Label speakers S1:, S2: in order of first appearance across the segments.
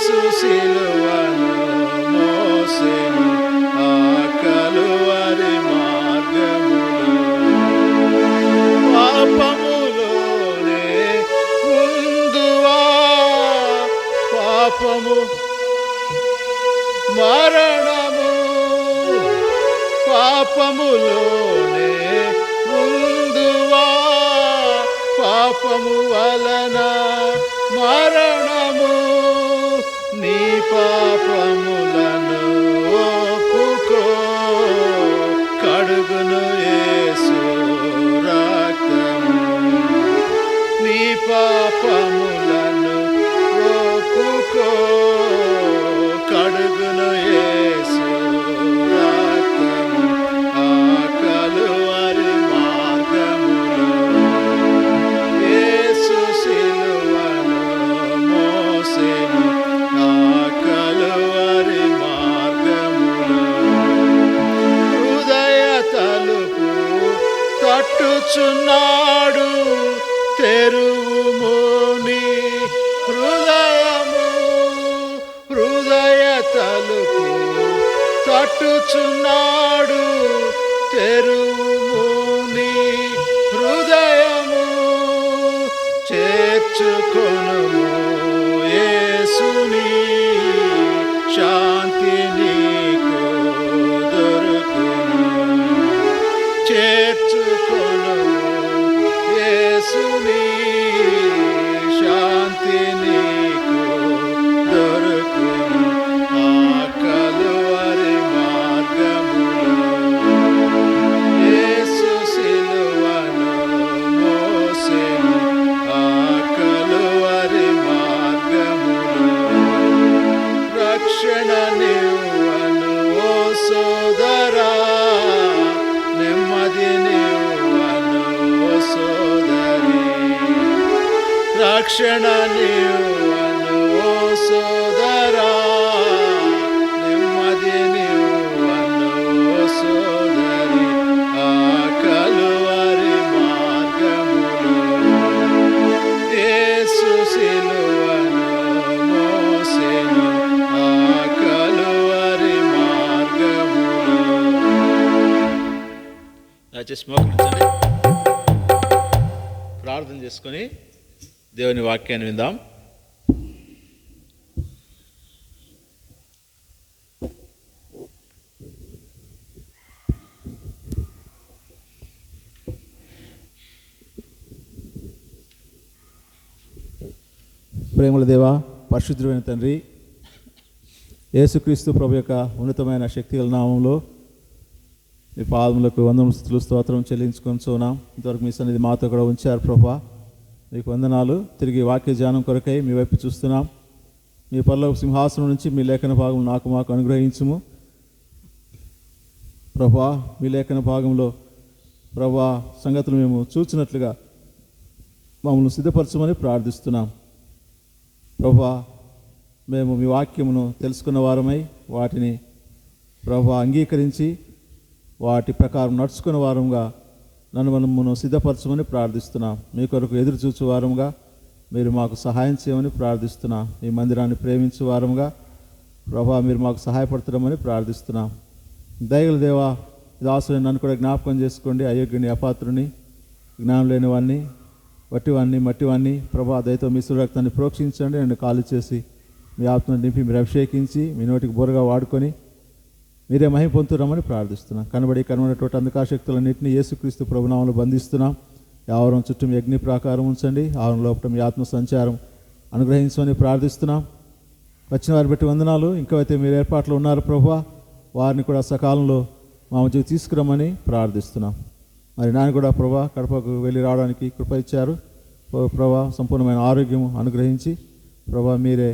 S1: యేసు సిలువను మోసెను ఆ కలువరి మార్గములో. పాపములోనే ఉందువా పాపము మరణము, పాపములోనే ఉందువా పాపము వలన మరణము. నీ పాపములను ఒప్పుకో, కడుగును యేసు రక్తము. నీ పాపములను ఒప్పుకో, కడుగును యేసు రక్తము ఆ కలువరి మార్గములో. యేసు సిలువను మోసెను ఆ కలువరి మార్గములో. హృదయ తలుపు తట్టుచున్నాడు, తెరువుము నీ హృదయము. హృదయ తలుపు తట్టుచున్నాడు, తెరువుము నీ హృదయము. చేర్చుకొనుము యేసుని, శాంతి నీకు దొరుకును. చేర్చుకొనుము యేసుని, శాంతి నీకు దొరుకును ఆ కలువరి మార్గములో. యేసు సిలువను మోసెను ఆ కలువరి మార్గములో. రక్షణ నివ్వను ఓ సోదరా, నెమ్మది నివ్వను ఓ సోదరి. రక్షణ నివ్వను ఓ సోదరా, నెమ్మది నివ్వను ఓ సోదరి ఆ కలువరి మార్గములో. యేసు సిలువను మోసెను ఆ కలువరి మార్గములో. దయచేసి మోకరించండి, ప్రార్థన చేసుకొని దేవుని వాక్యాన్ని విందాం.
S2: ప్రేమల దేవా, పరిశుద్ధమైన తండ్రి, యేసుక్రీస్తు ప్రభు యొక్క ఉన్నతమైన శక్తిగల నామంలో మీ పాదములకు వందనములు స్తుతులు స్తోత్రం చెల్లించుకొనిచున్నాం. ఇంతవరకు మీ సన్నిధి మాతో కూడా ఉంచారు ప్రభువా, మీకు వందనాలు. తిరిగి వాక్య ధ్యానం కొరకై మీ వైపు చూస్తున్నాం. మీ పరలోక సింహాసనం నుంచి మీ లేఖన భాగం మాకు అనుగ్రహించుము ప్రభువా. మీ లేఖన భాగంలో ప్రభువా సంగతులు మేము చూచినట్లుగా మమ్మల్ని సిద్ధపరచమని ప్రార్థిస్తున్నాం ప్రభువా. మేము మీ వాక్యమును తెలుసుకున్న వారమై వాటిని ప్రభువా అంగీకరించి వాటి ప్రకారం నడుచుకున్న వారంగా మనమును సిద్ధపరచమని ప్రార్థిస్తున్నాం. మీ కొరకు ఎదురు చూచు వారంగా మీరు మాకు సహాయం చేయమని ప్రార్థిస్తున్నాం. ఈ మందిరాన్ని ప్రేమించే వారంగా ప్రభువా మీరు మాకు సహాయపడతామని ప్రార్థిస్తున్నాం. దయగల దేవా, దాసుని నన్ను కూడా జ్ఞాపకం చేసుకోండి. అయోగ్యుని, అపాత్రుని, జ్ఞానం లేని వాడిని, వట్టివాణ్ణి, మట్టివాణ్ణి ప్రభా దయతో మీ సురక్తాన్ని ప్రోక్షించండి. నన్ను కాలు చేసి మీ ఆత్మను నింపి మీరు అభిషేకించి మీ నోటికి బోరగా వాడుకొని మీరే మహిమ పొందుతున్నామని ప్రార్థిస్తున్నాం. కనబడినటువంటి అంధకాశక్తులన్నింటినీ యేసుక్రీస్తు ప్రభునామంలో బంధిస్తున్నాం. ఆవరణ చుట్టూ మీ అగ్ని ప్రాకారం ఉంచండి. ఆవరణ లోపల మీ ఆత్మ సంచారం అనుగ్రహించమని ప్రార్థిస్తున్నాం. వచ్చిన వారిని బట్టి వందనాలు. ఇంకైతే మీరు ఏర్పాట్లు ఉన్నారు ప్రభువా, వారిని కూడా సకాలంలో మా మధ్యకు తీసుకురమ్మని ప్రార్థిస్తున్నాం. మరి నాన్న కూడా ప్రభా కడపకు వెళ్ళి రావడానికి కృప ఇచ్చారు ప్రభా. సంపూర్ణమైన ఆరోగ్యం అనుగ్రహించి ప్రభా మీరే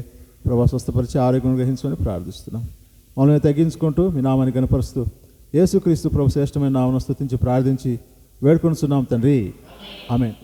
S2: ప్రభా స్వస్థపరిచి ఆరోగ్యం అనుగ్రహించమని ప్రార్థిస్తున్నాం. మమ్మల్ని తగ్గించుకుంటూ మీ నామాన్ని కనపరుస్తూ యేసుక్రీస్తు ప్రభు శ్రేష్టమైన నామమును స్తుతించి ప్రార్థించి వేడుకొనుచున్నాం తండ్రి, ఆమేన్.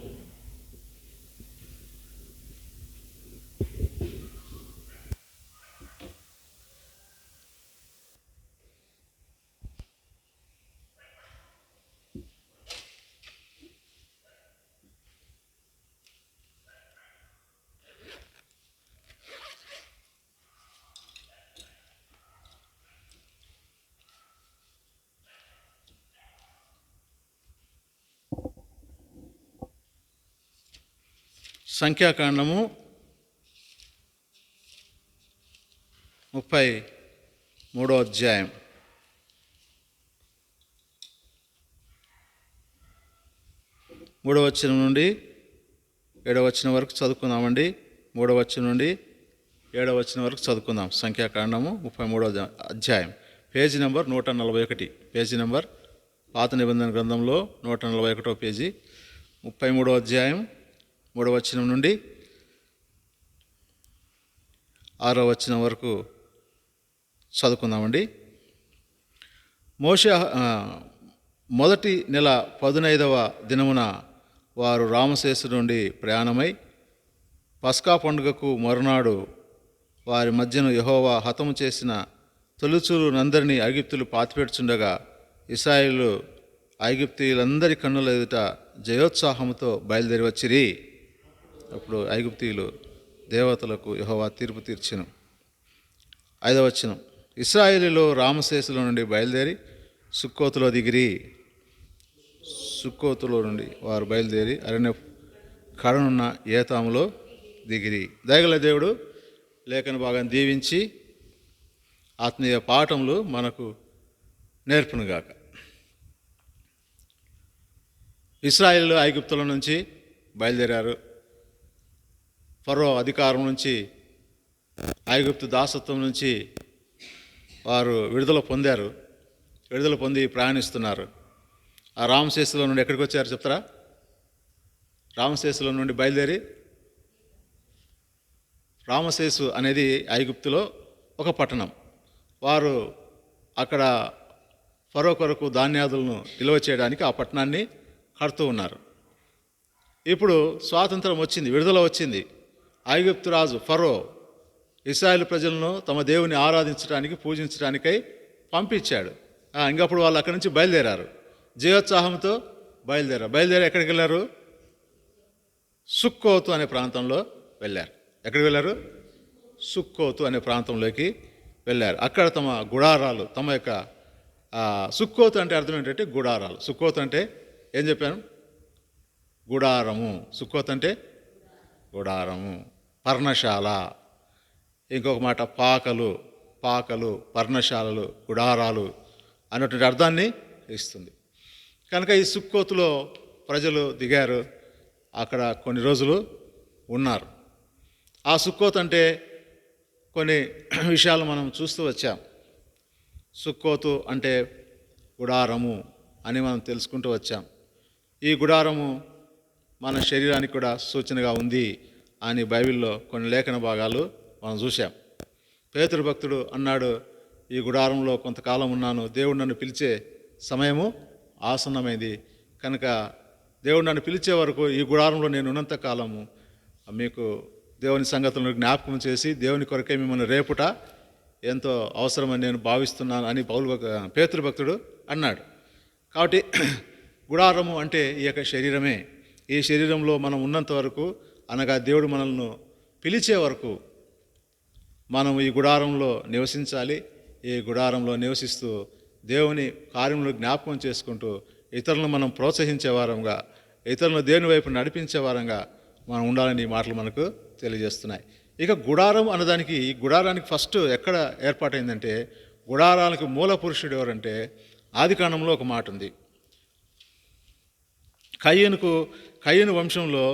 S1: సంఖ్యాకాండము 33వ అధ్యాయం. మూడవ వచనం నుండి 7వ వచనం వరకు చదువుకుందామండి. 3వ వచనం నుండి 7వ వచనం వరకు చదువుకుందాం. సంఖ్యాకాండము 33వ అధ్యాయం, పేజీ నెంబర్ 141. పేజీ నెంబర్ పాత నిబంధన గ్రంథంలో 141వ పేజీ, 33వ అధ్యాయం 3వ వచనం నుండి 6వ వచనం వరకు చదువుకుందామండి. మోషే మొదటి నెల 15వ దినమున వారు రామశేషు నుండి ప్రయాణమై పస్కా పండుగకు మరునాడు వారి మధ్యను యెహోవా హతము చేసిన తొలిచూలునందరినీ ఐగుప్తులు పాతిపెట్టుచుండగా ఇశ్రాయేలు ఐగుప్తీయులందరి కన్నుల ఎదుట జయోత్సాహముతో బయలుదేరి వచ్చిరి. అప్పుడు ఐగుప్తీయులు దేవతలకు యెహోవా తీర్పు తీర్చెను. 5వ వచనం, ఇశ్రాయేలులో రామశేషులో నుండి బయలుదేరి సుక్కోతులో దిగిరి. సుక్కోతులో నుండి వారు బయలుదేరి అరణ్య కడనున్న ఏతాములో దిగిరి. దయగల దేవుడు లేఖన భాగాన్ని దీవించి ఆత్మీయ పాఠములు మనకు నేర్పునుగాక. ఇశ్రాయేలు ఐగుప్తుల నుంచి బయలుదేరారు. ఫరో అధికారం నుంచి, ఐగుప్తు దాసత్వం నుంచి వారు విడుదల పొందారు. విడుదల పొంది ప్రయాణిస్తున్నారు. ఆ రామశేషులో నుండి ఎక్కడికి వచ్చారు చెప్తారా? రామశేషులో నుండి బయలుదేరి, రామశేషు అనేది ఐగుప్తులో ఒక పట్టణం. వారు అక్కడ ఫరో కొరకు ధాన్యాదులను నిల్వ చేయడానికి ఆ పట్టణాన్ని కడుతూ ఉన్నారు. ఇప్పుడు స్వాతంత్రం వచ్చింది, విడుదల వచ్చింది. ఐగుప్తు రాజు ఫరో ఇశ్రాయేలు ప్రజలను తమ దేవుని ఆరాధించడానికి, పూజించడానికై పంపించాడు. ఇంకప్పుడు వాళ్ళు అక్కడి నుంచి బయలుదేరారు. జయోత్సాహంతో బయలుదేరి ఎక్కడికి వెళ్ళారు? సుక్కోతు అనే ప్రాంతంలో వెళ్ళారు. ఎక్కడికి వెళ్ళారు? సుక్కోతు అనే ప్రాంతంలోకి వెళ్ళారు. అక్కడ తమ గుడారాలు, తమ యొక్క సుక్కోతు అంటే అర్థం ఏంటంటే గుడారాలు. సుక్కోతు అంటే ఏం చెప్పాను? గుడారము. సుక్కోతు అంటే గుడారము, పర్ణశాల. ఇంకొక మాట పాకలు, పర్ణశాలలు, గుడారాలు అన్నటువంటి అర్థాన్ని ఇస్తుంది. కనుక ఈ సుక్కోతులో ప్రజలు దిగారు. అక్కడ కొన్ని రోజులు ఉన్నారు. ఆ సుక్కోతు అంటే కొన్ని విషయాలు మనం చూస్తూ వచ్చాం. సుక్కోతు అంటే గుడారము అని మనం తెలుసుకుంటూ వచ్చాం. ఈ గుడారము మన శరీరానికి కూడా సూచనగా ఉంది అని బైబిల్లో కొన్ని లేఖన భాగాలు మనం చూసాం. పేతురు భక్తుడు అన్నాడు, ఈ గుడారంలో కొంతకాలం ఉన్నాను, దేవుడు నన్ను పిలిచే సమయము ఆసన్నమైంది. కనుక దేవుడు నన్ను పిలిచే వరకు ఈ గుడారంలో నేను ఉన్నంత కాలము మీకు దేవుని సంగతులను జ్ఞాపకం చేసి దేవుని కొరకే మిమ్మల్ని రేపుట ఎంతో అవసరమని నేను భావిస్తున్నాను అని పేతురు భక్తుడు అన్నాడు. కాబట్టి గుడారము అంటే ఈ యొక్క శరీరమే. ఈ శరీరంలో మనం ఉన్నంత వరకు, అనగా దేవుడు మనల్ని పిలిచే వరకు మనం ఈ గుడారంలో నివసించాలి. ఈ గుడారంలో నివసిస్తూ దేవుని కార్యములు జ్ఞాపకం చేసుకుంటూ ఇతరులను మనం ప్రోత్సహించే వారంగా, ఇతరులను దేవుని వైపు నడిపించే వారంగా మనం ఉండాలని ఈ మాటలు మనకు తెలియజేస్తున్నాయి. ఇక గుడారం అన్నదానికి, ఈ గుడారానికి ఫస్ట్ ఎక్కడ ఏర్పాటైందంటే, గుడారానికి మూల పురుషుడు ఎవరంటే ఆదికాండంలో ఒక మాట ఉంది. కయ్యను వంశంలో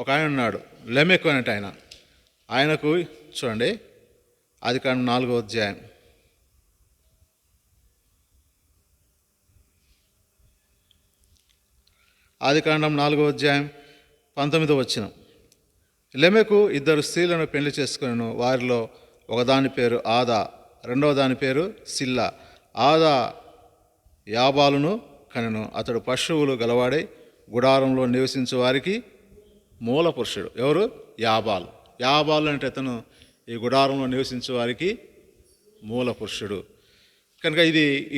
S1: ఒక ఆయన ఉన్నాడు, లెమెకు అనేట ఆయన. ఆయనకు చూడండి, ఆదికాండం 4వ అధ్యాయం, ఆదికాండం 4వ అధ్యాయం 19వ వచనం. లెమెకు 2 స్త్రీలను పెళ్లి చేసుకుని, వారిలో ఒకదాని పేరు ఆదా, రెండవ దాని పేరు సిల్లా. ఆదా యాబాలును కనెను. అతడు పశువులు గలవాడై గుడారంలో నివసించే వారికి మూల పురుషుడు. ఎవరు? యాబాలు అంటే అతను ఈ గుడారంలో నివసించే వారికి మూల పురుషుడు. కనుక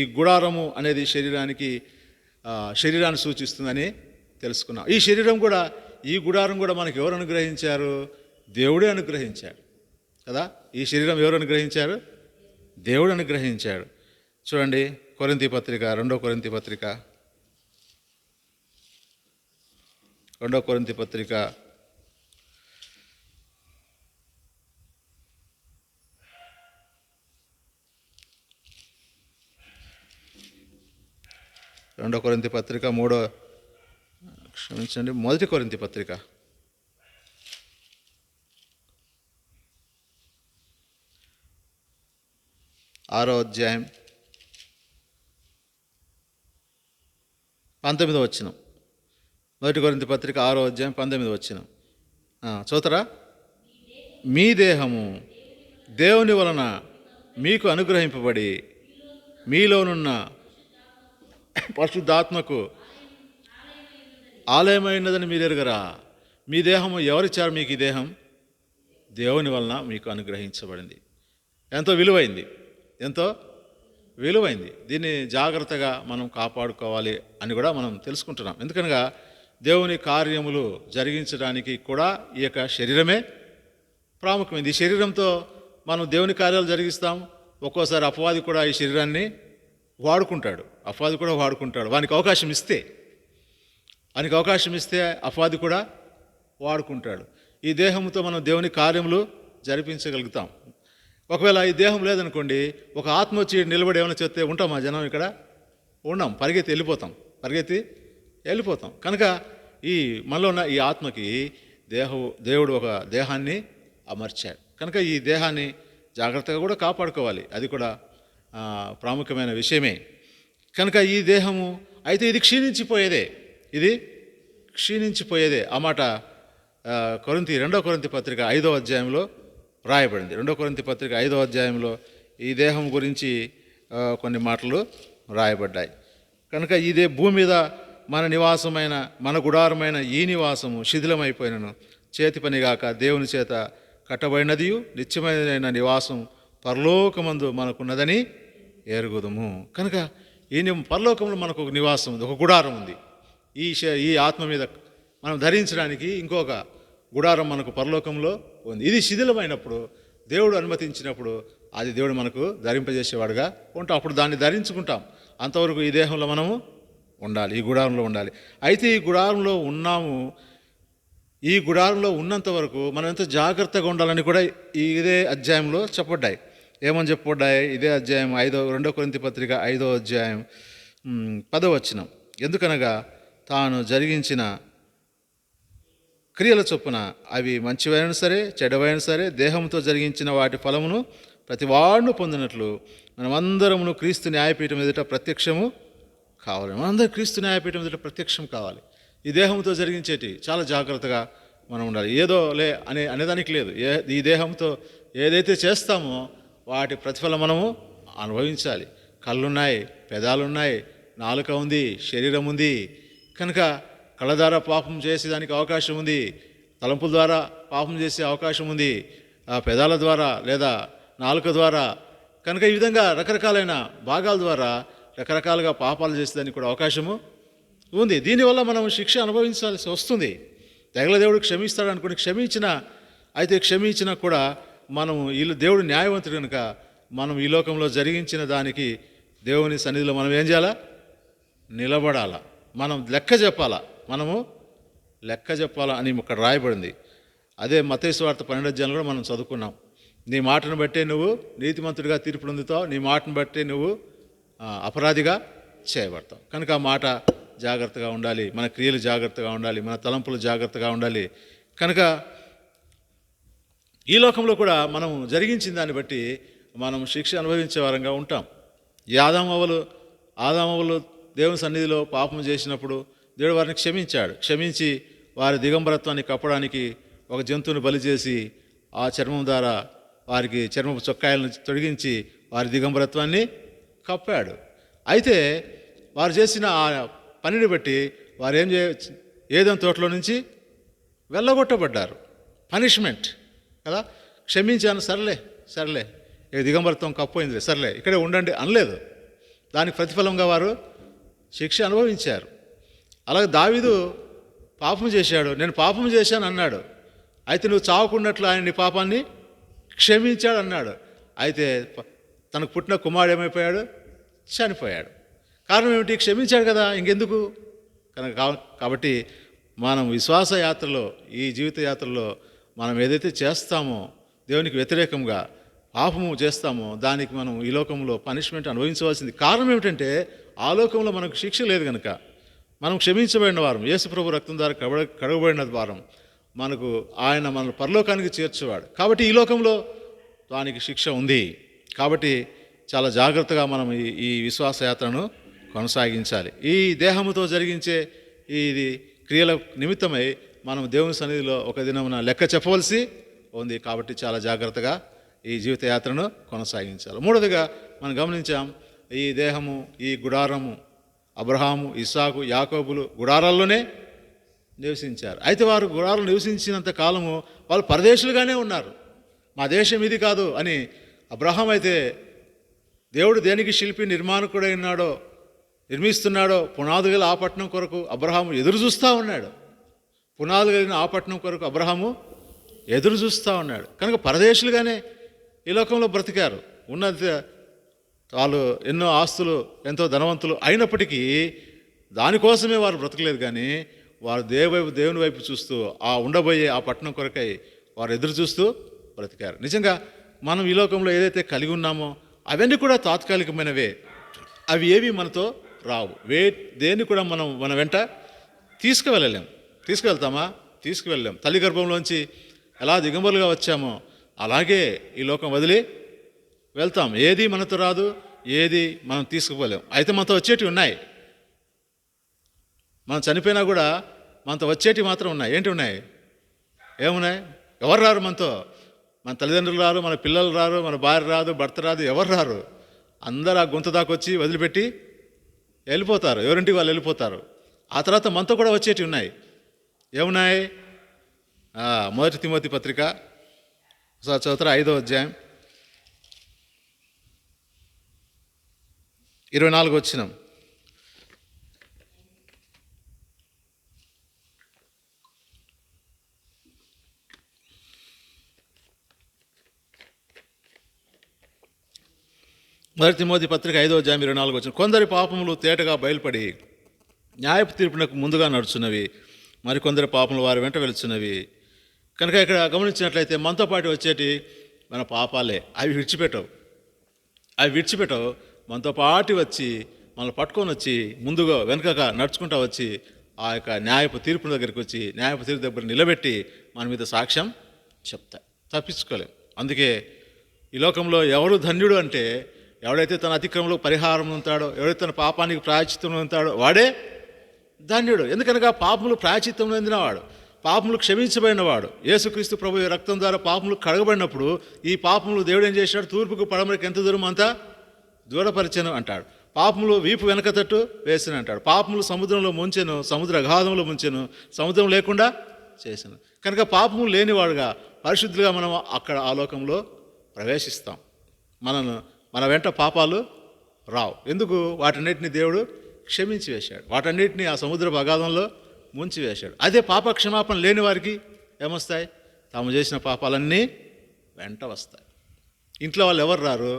S1: ఈ గుడారము అనేది శరీరాన్ని సూచిస్తుందని తెలుసుకున్నాం. ఈ గుడారం కూడా మనకు ఎవరు అనుగ్రహించారు? దేవుడే అనుగ్రహించాడు కదా. ఈ శరీరం ఎవరు అనుగ్రహించారు? దేవుడు అనుగ్రహించాడు. చూడండి, కొరింథీ పత్రిక, 2 కొరింథీ పత్రిక, 2 కొరింథీ పత్రిక 2 కొరింథీ పత్రిక క్షమించండి, 1 కొరింథీ పత్రిక 6వ అధ్యాయం 19వ వచనం. 1 కొరింథీ పత్రిక 6వ అధ్యాయం 19వ వచనం చదువుతారా? మీ దేహము దేవుని వలన మీకు అనుగ్రహింపబడి మీలోనున్న పరిశుద్ధాత్మకు ఆలయమైనదని మీరు ఎరుగరా? మీ దేహము ఎవరిచ్చారు? మీకు ఈ దేహం దేవుని వలన మీకు అనుగ్రహించబడింది. ఎంతో విలువైంది, ఎంతో విలువైంది. దీన్ని జాగ్రత్తగా మనం కాపాడుకోవాలి అని కూడా మనం తెలుసుకుంటున్నాం. ఎందుకనగా దేవుని కార్యములు జరిగించడానికి కూడా ఈ యొక్క శరీరమే ప్రాముఖ్యమైంది. ఈ శరీరంతో మనం దేవుని కార్యాలు జరిగిస్తాం. ఒక్కోసారి అపవాది కూడా ఈ శరీరాన్ని వాడుకుంటాడు. వానికి అవకాశం ఇస్తే అపవాది కూడా వాడుకుంటాడు. ఈ దేహంతో మనం దేవుని కార్యములు జరిపించగలుగుతాం. ఒకవేళ ఈ దేహం లేదనుకోండి, ఒక ఆత్మ వచ్చి నిలబడి ఏమైనా చెప్తే ఉంటామా జనం? ఇక్కడ ఉన్నాం, పరిగెత్తి వెళ్ళిపోతాం. కనుక ఈ మనలో ఉన్న ఈ ఆత్మకి దేవుడు ఒక దేహాన్ని అమర్చాడు. కనుక ఈ దేహాన్ని జాగ్రత్తగా కూడా కాపాడుకోవాలి. అది కూడా ప్రాముఖ్యమైన విషయమే. కనుక ఈ దేహము అయితే ఇది క్షీణించిపోయేదే. ఆ మాట 2 కొరింథీ పత్రిక 5వ అధ్యాయంలో రాయబడింది. 2 కొరింథీ పత్రిక 5వ అధ్యాయంలో ఈ దేహం గురించి కొన్ని మాటలు రాయబడ్డాయి. కనుక ఇదే భూమి మీద మన నివాసమైన, మన గుడారమైన ఈ నివాసము శిథిలమైపోయినను చేతి పనిగాక దేవుని చేత కట్టబడినదియు నిత్యమైన నివాసం పరలోకమందు మనకున్నదని ఎరుగుదుము. కనుక ఈ పరలోకంలో మనకు ఒక నివాసం ఉంది, ఒక గుడారం ఉంది. ఈ ఆత్మ మీద మనం ధరించడానికి ఇంకొక గుడారం మనకు పరలోకంలో ఉంది. ఇది శిథిలమైనప్పుడు, దేవుడు అనుమతించినప్పుడు అది దేవుడు మనకు ధరింపజేసేవాడుగా ఉంటాం. అప్పుడు దాన్ని ధరించుకుంటాం. అంతవరకు ఈ దేహంలో మనము ఉండాలి, ఈ గుడారంలో ఉండాలి. అయితే ఈ గుడారంలో ఉన్నాము. ఈ గుడారంలో ఉన్నంత వరకు మనం ఎంతో జాగ్రత్తగా ఉండాలని కూడా ఇదే అధ్యాయంలో చెప్పబడ్డాయి. ఏమని చెప్పబడ్డాయి? ఇదే అధ్యాయం 2 కొరింథీ పత్రిక 5వ అధ్యాయం 10వ వచనం. ఎందుకనగా తాను జరిగించిన క్రియల చొప్పున అవి మంచివైనా సరే చెడ్డవైనా సరే దేహంతో జరిగించిన వాటి ఫలమును ప్రతి వాడును పొందినట్లు మనమందరమును క్రీస్తు న్యాయపీఠం ఎదుట ప్రత్యక్షము కావాలి. మనందరూ క్రీస్తు న్యాయపీఠం ఎదుట ప్రత్యక్షం కావాలి. ఈ దేహంతో జరిగించేటి చాలా జాగ్రత్తగా మనం ఉండాలి. ఏదో అనేదానికి లేదు. ఈ దేహంతో ఏదైతే చేస్తామో వాటి ప్రతిఫలం మనము అనుభవించాలి. కళ్ళున్నాయి, పెదాలున్నాయి, నాలుక ఉంది, శరీరం ఉంది. కనుక కళ్ళ ద్వారా పాపం చేసేదానికి అవకాశం ఉంది, తలంపుల ద్వారా పాపం చేసే అవకాశం ఉంది, పెదాల ద్వారా లేదా నాలుక ద్వారా. కనుక ఈ విధంగా రకరకాలైన భాగాల ద్వారా రకరకాలుగా పాపాలు చేసేదానికి కూడా అవకాశము ఉంది. దీనివల్ల మనం శిక్ష అనుభవించాల్సి వస్తుంది. తెగల దేవుడు క్షమిస్తాడు అనుకుని క్షమించినా కూడా మనము దేవుడు న్యాయవంతుడు కనుక మనం ఈ లోకంలో జరిగించిన దానికి దేవుని సన్నిధిలో మనం ఏం చేయాలా? నిలబడాలా. మనం లెక్క చెప్పాలా అని ఇక్కడ రాయబడింది. అదే మత్తయి సువార్త 12వ అధ్యాయంలో కూడా మనం చదువుకున్నాం. నీ మాటను బట్టే నువ్వు నీతిమంతుడిగా తీర్పు పొందుతావు, నీ మాటను బట్టే నువ్వు అపరాధిగా చేయబడతావు. కనుక ఆ మాట జాగ్రత్తగా ఉండాలి, మన క్రియలు జాగ్రత్తగా ఉండాలి, మన తలంపులు జాగ్రత్తగా ఉండాలి. కనుక ఈ లోకంలో కూడా మనం జరిగించిన దాన్ని బట్టి మనం శిక్ష అనుభవించే వారంగా ఉంటాం. ఈ ఆదామవ్వలు దేవుని సన్నిధిలో పాపం చేసినప్పుడు దేవుడు వారిని క్షమించి వారి దిగంబరత్వాన్ని కప్పడానికి ఒక జంతువుని బలి చేసి ఆ చర్మం ద్వారా వారికి చర్మపు చొక్కాయలను తొలగించి వారి దిగంబరత్వాన్ని కప్పాడు. అయితే వారు చేసిన ఆ పనిని బట్టి వారు ఏదైనా తోటలో నుంచి వెళ్ళగొట్టబడ్డారు. పనిష్మెంట్ కదా. క్షమించాను, సర్లే దిగంబరత్వం కప్పోయింది, సర్లే ఇక్కడే ఉండండి అనలేదు. దానికి ప్రతిఫలంగా వారు శిక్ష అనుభవించారు. అలాగే దావీదు పాపం చేశాడు, నేను పాపం చేశాను అన్నాడు. అయితే నువ్వు చావకున్నట్లు ఆయన నీ పాపాన్ని క్షమించాడు అన్నాడు. అయితే తనకు పుట్టిన కుమారుడు ఏమైపోయాడు? చనిపోయాడు. కారణం ఏమిటి? క్షమించాడు కదా, ఇంకెందుకు? కాబట్టి మనం విశ్వాస యాత్రలో, ఈ జీవిత యాత్రలో మనం ఏదైతే చేస్తామో దేవునికి వ్యతిరేకంగా పాపము చేస్తామో దానికి మనం ఈ లోకంలో పనిష్మెంట్ అనుభవించవలసింది. కారణం ఏమిటంటే ఆ లోకంలో మనకు శిక్ష లేదు కనుక మనం క్షమించబడిన వారం, యేసు ప్రభు రక్తం ద్వారా కడగబడిన వారం, మనకు ఆయన మన పరలోకానికి చేర్చేవాడు. కాబట్టి ఈ లోకంలో దానికి శిక్ష ఉంది. కాబట్టి చాలా జాగ్రత్తగా మనం ఈ విశ్వాసయాత్రను కొనసాగించాలి. ఈ దేహముతో జరిగించే ఇది క్రియల నిమిత్తమై మనం దేవుని సన్నిధిలో ఒక దినమున లెక్క చెప్పవలసి ఉంది. కాబట్టి చాలా జాగ్రత్తగా ఈ జీవితయాత్రను కొనసాగించాలి. మూడవదిగా మనం గమనించాం, ఈ దేహము, ఈ గుడారము, అబ్రహాము, ఇస్సాకు, యాకోబులు గుడారాల్లోనే నివసించారు. అయితే వారు గుడారాలు నివసించినంత కాలము వాళ్ళు పరదేశులుగానే ఉన్నారు. మా దేశం ఇది కాదు అని అబ్రహాం అయితే దేవుడు దేనికి శిల్పి నిర్మాణకుడై ఉన్నాడో, నిర్మిస్తున్నాడో పునాది గల ఆ పట్టణం కొరకు అబ్రహాము ఎదురు చూస్తూ ఉన్నాడు. పునాది కలిగిన ఆ పట్టణం కొరకు అబ్రహాము ఎదురు చూస్తూ ఉన్నాడు. కనుక పరదేశులుగానే ఈ లోకంలో బ్రతికారు. ఉన్నది వాళ్ళు ఎన్నో ఆస్తులు, ఎంతో ధనవంతులు అయినప్పటికీ దానికోసమే వారు బ్రతకలేదు. కానీ వారు దేవుని వైపు చూస్తూ ఆ ఉండబోయే ఆ పట్టణం కొరకై వారు ఎదురు చూస్తూ బ్రతికారు. నిజంగా మనం ఈ లోకంలో ఏదైతే కలిగి ఉన్నామో అవన్నీ కూడా తాత్కాలికమైనవే. అవి ఏవి మనతో రావు. దేన్ని కూడా మన వెంట తీసుకువెళ్ళలేం. తీసుకువెళ్తామా? తీసుకువెళ్ళలేం. తల్లి గర్భంలోంచి ఎలా దిగంబరులుగా వచ్చామో అలాగే ఈ లోకం వదిలి వెళ్తాం. ఏది మనతో రాదు, ఏది మనం తీసుకుపోలేం. అయితే మనతో వచ్చేటివి ఉన్నాయి. మనం చనిపోయినా కూడా మనతో వచ్చేటివి మాత్రం ఉన్నాయి. ఏంటి ఉన్నాయి? ఏమున్నాయి? ఎవరు రారు మనతో? మన తల్లిదండ్రులు రారు, మన పిల్లలు రారు, మన భార్య రాదు, భర్త రాదు, ఎవరు రారు. అందరూ ఆ గుంత దాకా వచ్చి వదిలిపెట్టి వెళ్ళిపోతారు. ఎవరింటికి వాళ్ళు వెళ్ళిపోతారు. ఆ తర్వాత మనతో కూడా వచ్చేటివి ఉన్నాయి. ఏమున్నాయి? మొదటి తిమోతి పత్రిక చదువుతారా 5వ అధ్యాయం 24 వచనం. మొదటి తిమోతి పత్రిక 5వ అధ్యాయం 24 వచనం. కొందరి పాపములు తేటగా బయలుపడి న్యాయపు తీర్పునకు ముందుగా నడుచున్నవి, మరికొందరి పాపములు వారి వెంట వెళుచున్నవి. కనుక ఇక్కడ గమనించినట్లయితే మనతో పాటు వచ్చేటి మన పాపాలే. అవి విడిచిపెట్టవు. మనతో పాటు వచ్చి మనల్ని పట్టుకొని వచ్చి ముందుగా వెనుకగా నడుచుకుంటూ వచ్చి ఆ యొక్క న్యాయపు తీర్పు దగ్గరికి వచ్చి న్యాయపు తీర్పు దగ్గర నిలబెట్టి మన మీద సాక్ష్యం చెప్తాయి. తప్పించుకోలేం. అందుకే ఈ లోకంలో ఎవరు ధన్యుడు అంటే ఎవడైతే తన అతిక్రమంలో పరిహారం ఉంటాడో, ఎవడైతే తన పాపానికి ప్రాయశ్చిత్తం ఉంటాడో వాడే ధన్యుడు. ఎందుకనగా పాపములు ప్రాయశ్చిత్తం పొందినవాడు, పాపములు క్షమించబడినవాడు. యేసుక్రీస్తు ప్రభు రక్తం ద్వారా పాపములు కడగబడినప్పుడు ఈ పాపములు దేవుడు ఏం చేశాడు? తూర్పుకు పడమరకు ఎంత దూరం అంతా దూరపరిచెను అంటాడు. పాపములు వీపు వెనక తట్టు వేసిన అంటాడు. పాపములు సముద్రంలో ముంచెను, సముద్ర అగాధంలో ముంచెను, సముద్రం లేకుండా చేశాను. కనుక పాపములు లేనివాడుగా పరిశుద్ధులుగా మనం అక్కడ ఆ లోకంలో ప్రవేశిస్తాం. మన వెంట పాపాలు రావు. ఎందుకు? వాటన్నిటిని దేవుడు క్షమించి వేశాడు. వాటన్నిటిని ఆ సముద్రపు అగాధంలో ముంచి వేశాడు. అదే పాప క్షమాపణ లేని వారికి ఏమొస్తాయి? తాము చేసిన పాపాలన్నీ వెంట వస్తాయి. ఇంట్లో వాళ్ళు ఎవరు రారు,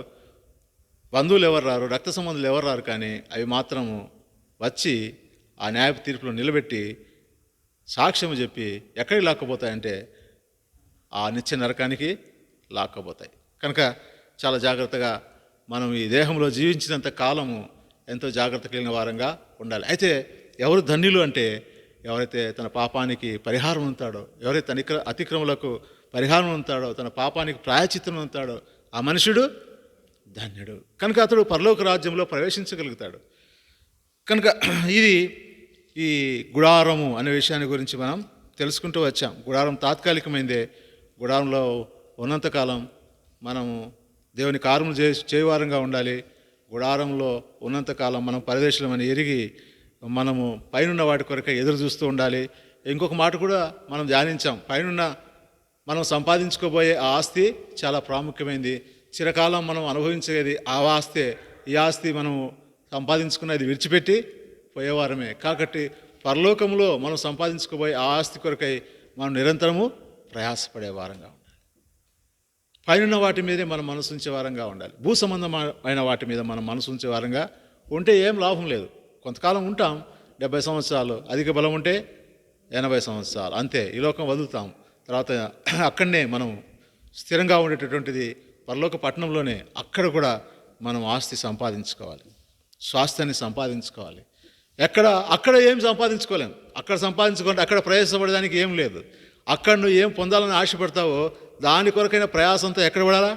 S1: బంధువులు ఎవరు రారు, రక్త సంబంధులు ఎవరు రారు. కానీ అవి మాత్రము వచ్చి ఆ న్యాయపు తీర్పులో నిలబెట్టి సాక్ష్యం చెప్పి ఎక్కడికి లాక్కపోతాయంటే ఆ నిత్య నరకానికి లాక్కపోతాయి. కనుక చాలా జాగ్రత్తగా మనం ఈ దేహంలో జీవించినంత కాలము ఎంతో జాగ్రత్త కలిగిన వారంగా ఉండాలి. అయితే ఎవరు ధన్యులు అంటే ఎవరైతే తన పాపానికి పరిహారం ఉంటాడో, ఎవరైతే తన అతిక్రమలకు పరిహారం ఉంటాడో, తన పాపానికి ప్రాయశ్చిత్తం ఉంటాడో ఆ మనుషుడు ధన్యుడు. కనుక అతడు పరలోక రాజ్యంలో ప్రవేశించగలుగుతాడు. కనుక ఇది ఈ గుడారము అనే విషయాన్ని గురించి మనం తెలుసుకుంటూ వచ్చాం. గుడారం తాత్కాలికమైందే. గుడారంలో ఉన్నంతకాలం మనము దేవుని కార్యములు చేయవారంగా ఉండాలి. గుడారంలో ఉన్నంతకాలం మనం పరదేశులమని ఎరిగి మనము పైనున్న వాటి కొరకే ఎదురు చూస్తూ ఉండాలి. ఇంకొక మాట కూడా మనం ధ్యానించాం. పైనున్న మనం సంపాదించుకోబోయే ఆ ఆస్తి చాలా ప్రాముఖ్యమైనది. చిరకాలం మనం అనుభవించేది ఆ ఆస్తే. ఈ ఆస్తి మనం సంపాదించుకున్నది విడిచిపెట్టి పోయేవారమే. కాబట్టి పరలోకంలో మనం సంపాదించుకోబోయే ఆ ఆస్తి కొరకై మనం నిరంతరము ప్రయాసపడేవారంగా ఉండాలి. పైన వాటి మీదే మనం మనసు ఉంచే వారంగా ఉండాలి. భూ సంబంధమైన వాటి మీద మనం మనసు ఉంచే వారంగా ఉంటే ఏం లాభం లేదు. కొంతకాలం ఉంటాం, 70 సంవత్సరాలు, అధిక బలం ఉంటే 80 సంవత్సరాలు, అంతే. ఈ లోకం వదులుతాం. తర్వాత అక్కడనే మనం స్థిరంగా ఉండేటటువంటిది పరలోక పట్టణంలోనే, అక్కడ కూడా మనం ఆస్తి సంపాదించుకోవాలి. స్వాస్థ్యాన్ని సంపాదించుకోవాలి. అక్కడ ఏం సంపాదించుకోలేం. అక్కడ సంపాదించుకుంటే అక్కడ ప్రయాసపడడానికి ఏం లేదు. అక్కడ నువ్వు ఏం పొందాలని ఆశపడతావో దాని కొరకైన ప్రయాసంతో ఎక్కడ పడాలా?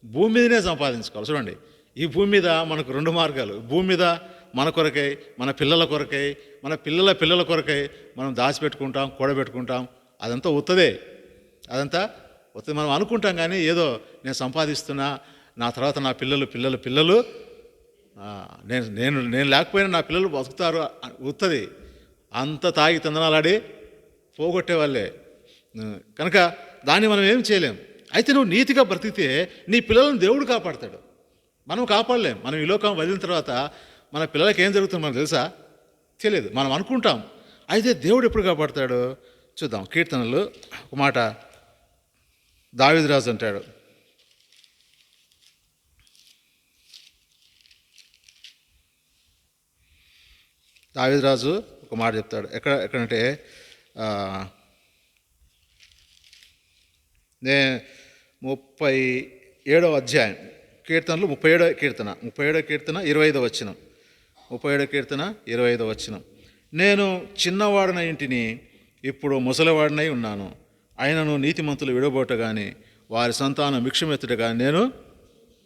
S1: భూమి మీదనే సంపాదించుకోవాలి. చూడండి, ఈ భూమి మీద మనకు రెండు మార్గాలు. భూమి మీద మన కొరకై, మన పిల్లల కొరకై, మన పిల్లల పిల్లల కొరకై మనం దాచిపెట్టుకుంటాం, కూడబెట్టుకుంటాం. అదంతా ఉత్తదే. మనం అనుకుంటాం, కానీ ఏదో నేను సంపాదిస్తున్నా, నా తర్వాత నా పిల్లలు నేను లేకపోయినా నా పిల్లలు బతుకుతారు, ఉత్తది. అంత తాగి తందనాలాడి పోగొట్టే వాళ్ళే. కనుక దాన్ని మనం ఏం చేయలేం. అయితే నువ్వు నీతిగా బ్రతికితే నీ పిల్లలను దేవుడు కాపాడతాడు. మనం కాపాడలేం. మనం ఈ లోకం వదిలిన తర్వాత మన పిల్లలకి ఏం జరుగుతుందో మనకు తెలుసా? తెలియదు. మనం అనుకుంటాం. అయితే దేవుడు ఎప్పుడు కాపాడతాడు చూద్దాం. కీర్తనలు ఒక మాట దావీదు రాజు అంటాడు. దావీదు రాజు ఒక మాట చెప్తాడు. ఎక్కడంటే 37వ అధ్యాయం కీర్తనలు 37వ కీర్తన 25వ వచనం. 37వ కీర్తన 25వ వచనం. నేను చిన్నవాడన ఇంటిని ఇప్పుడు ముసలివాడినై ఉన్నాను. ఆయనను నీతిమంతులు విడబోటగాని వారి సంతానం భిక్షమెత్తుటగాని నేను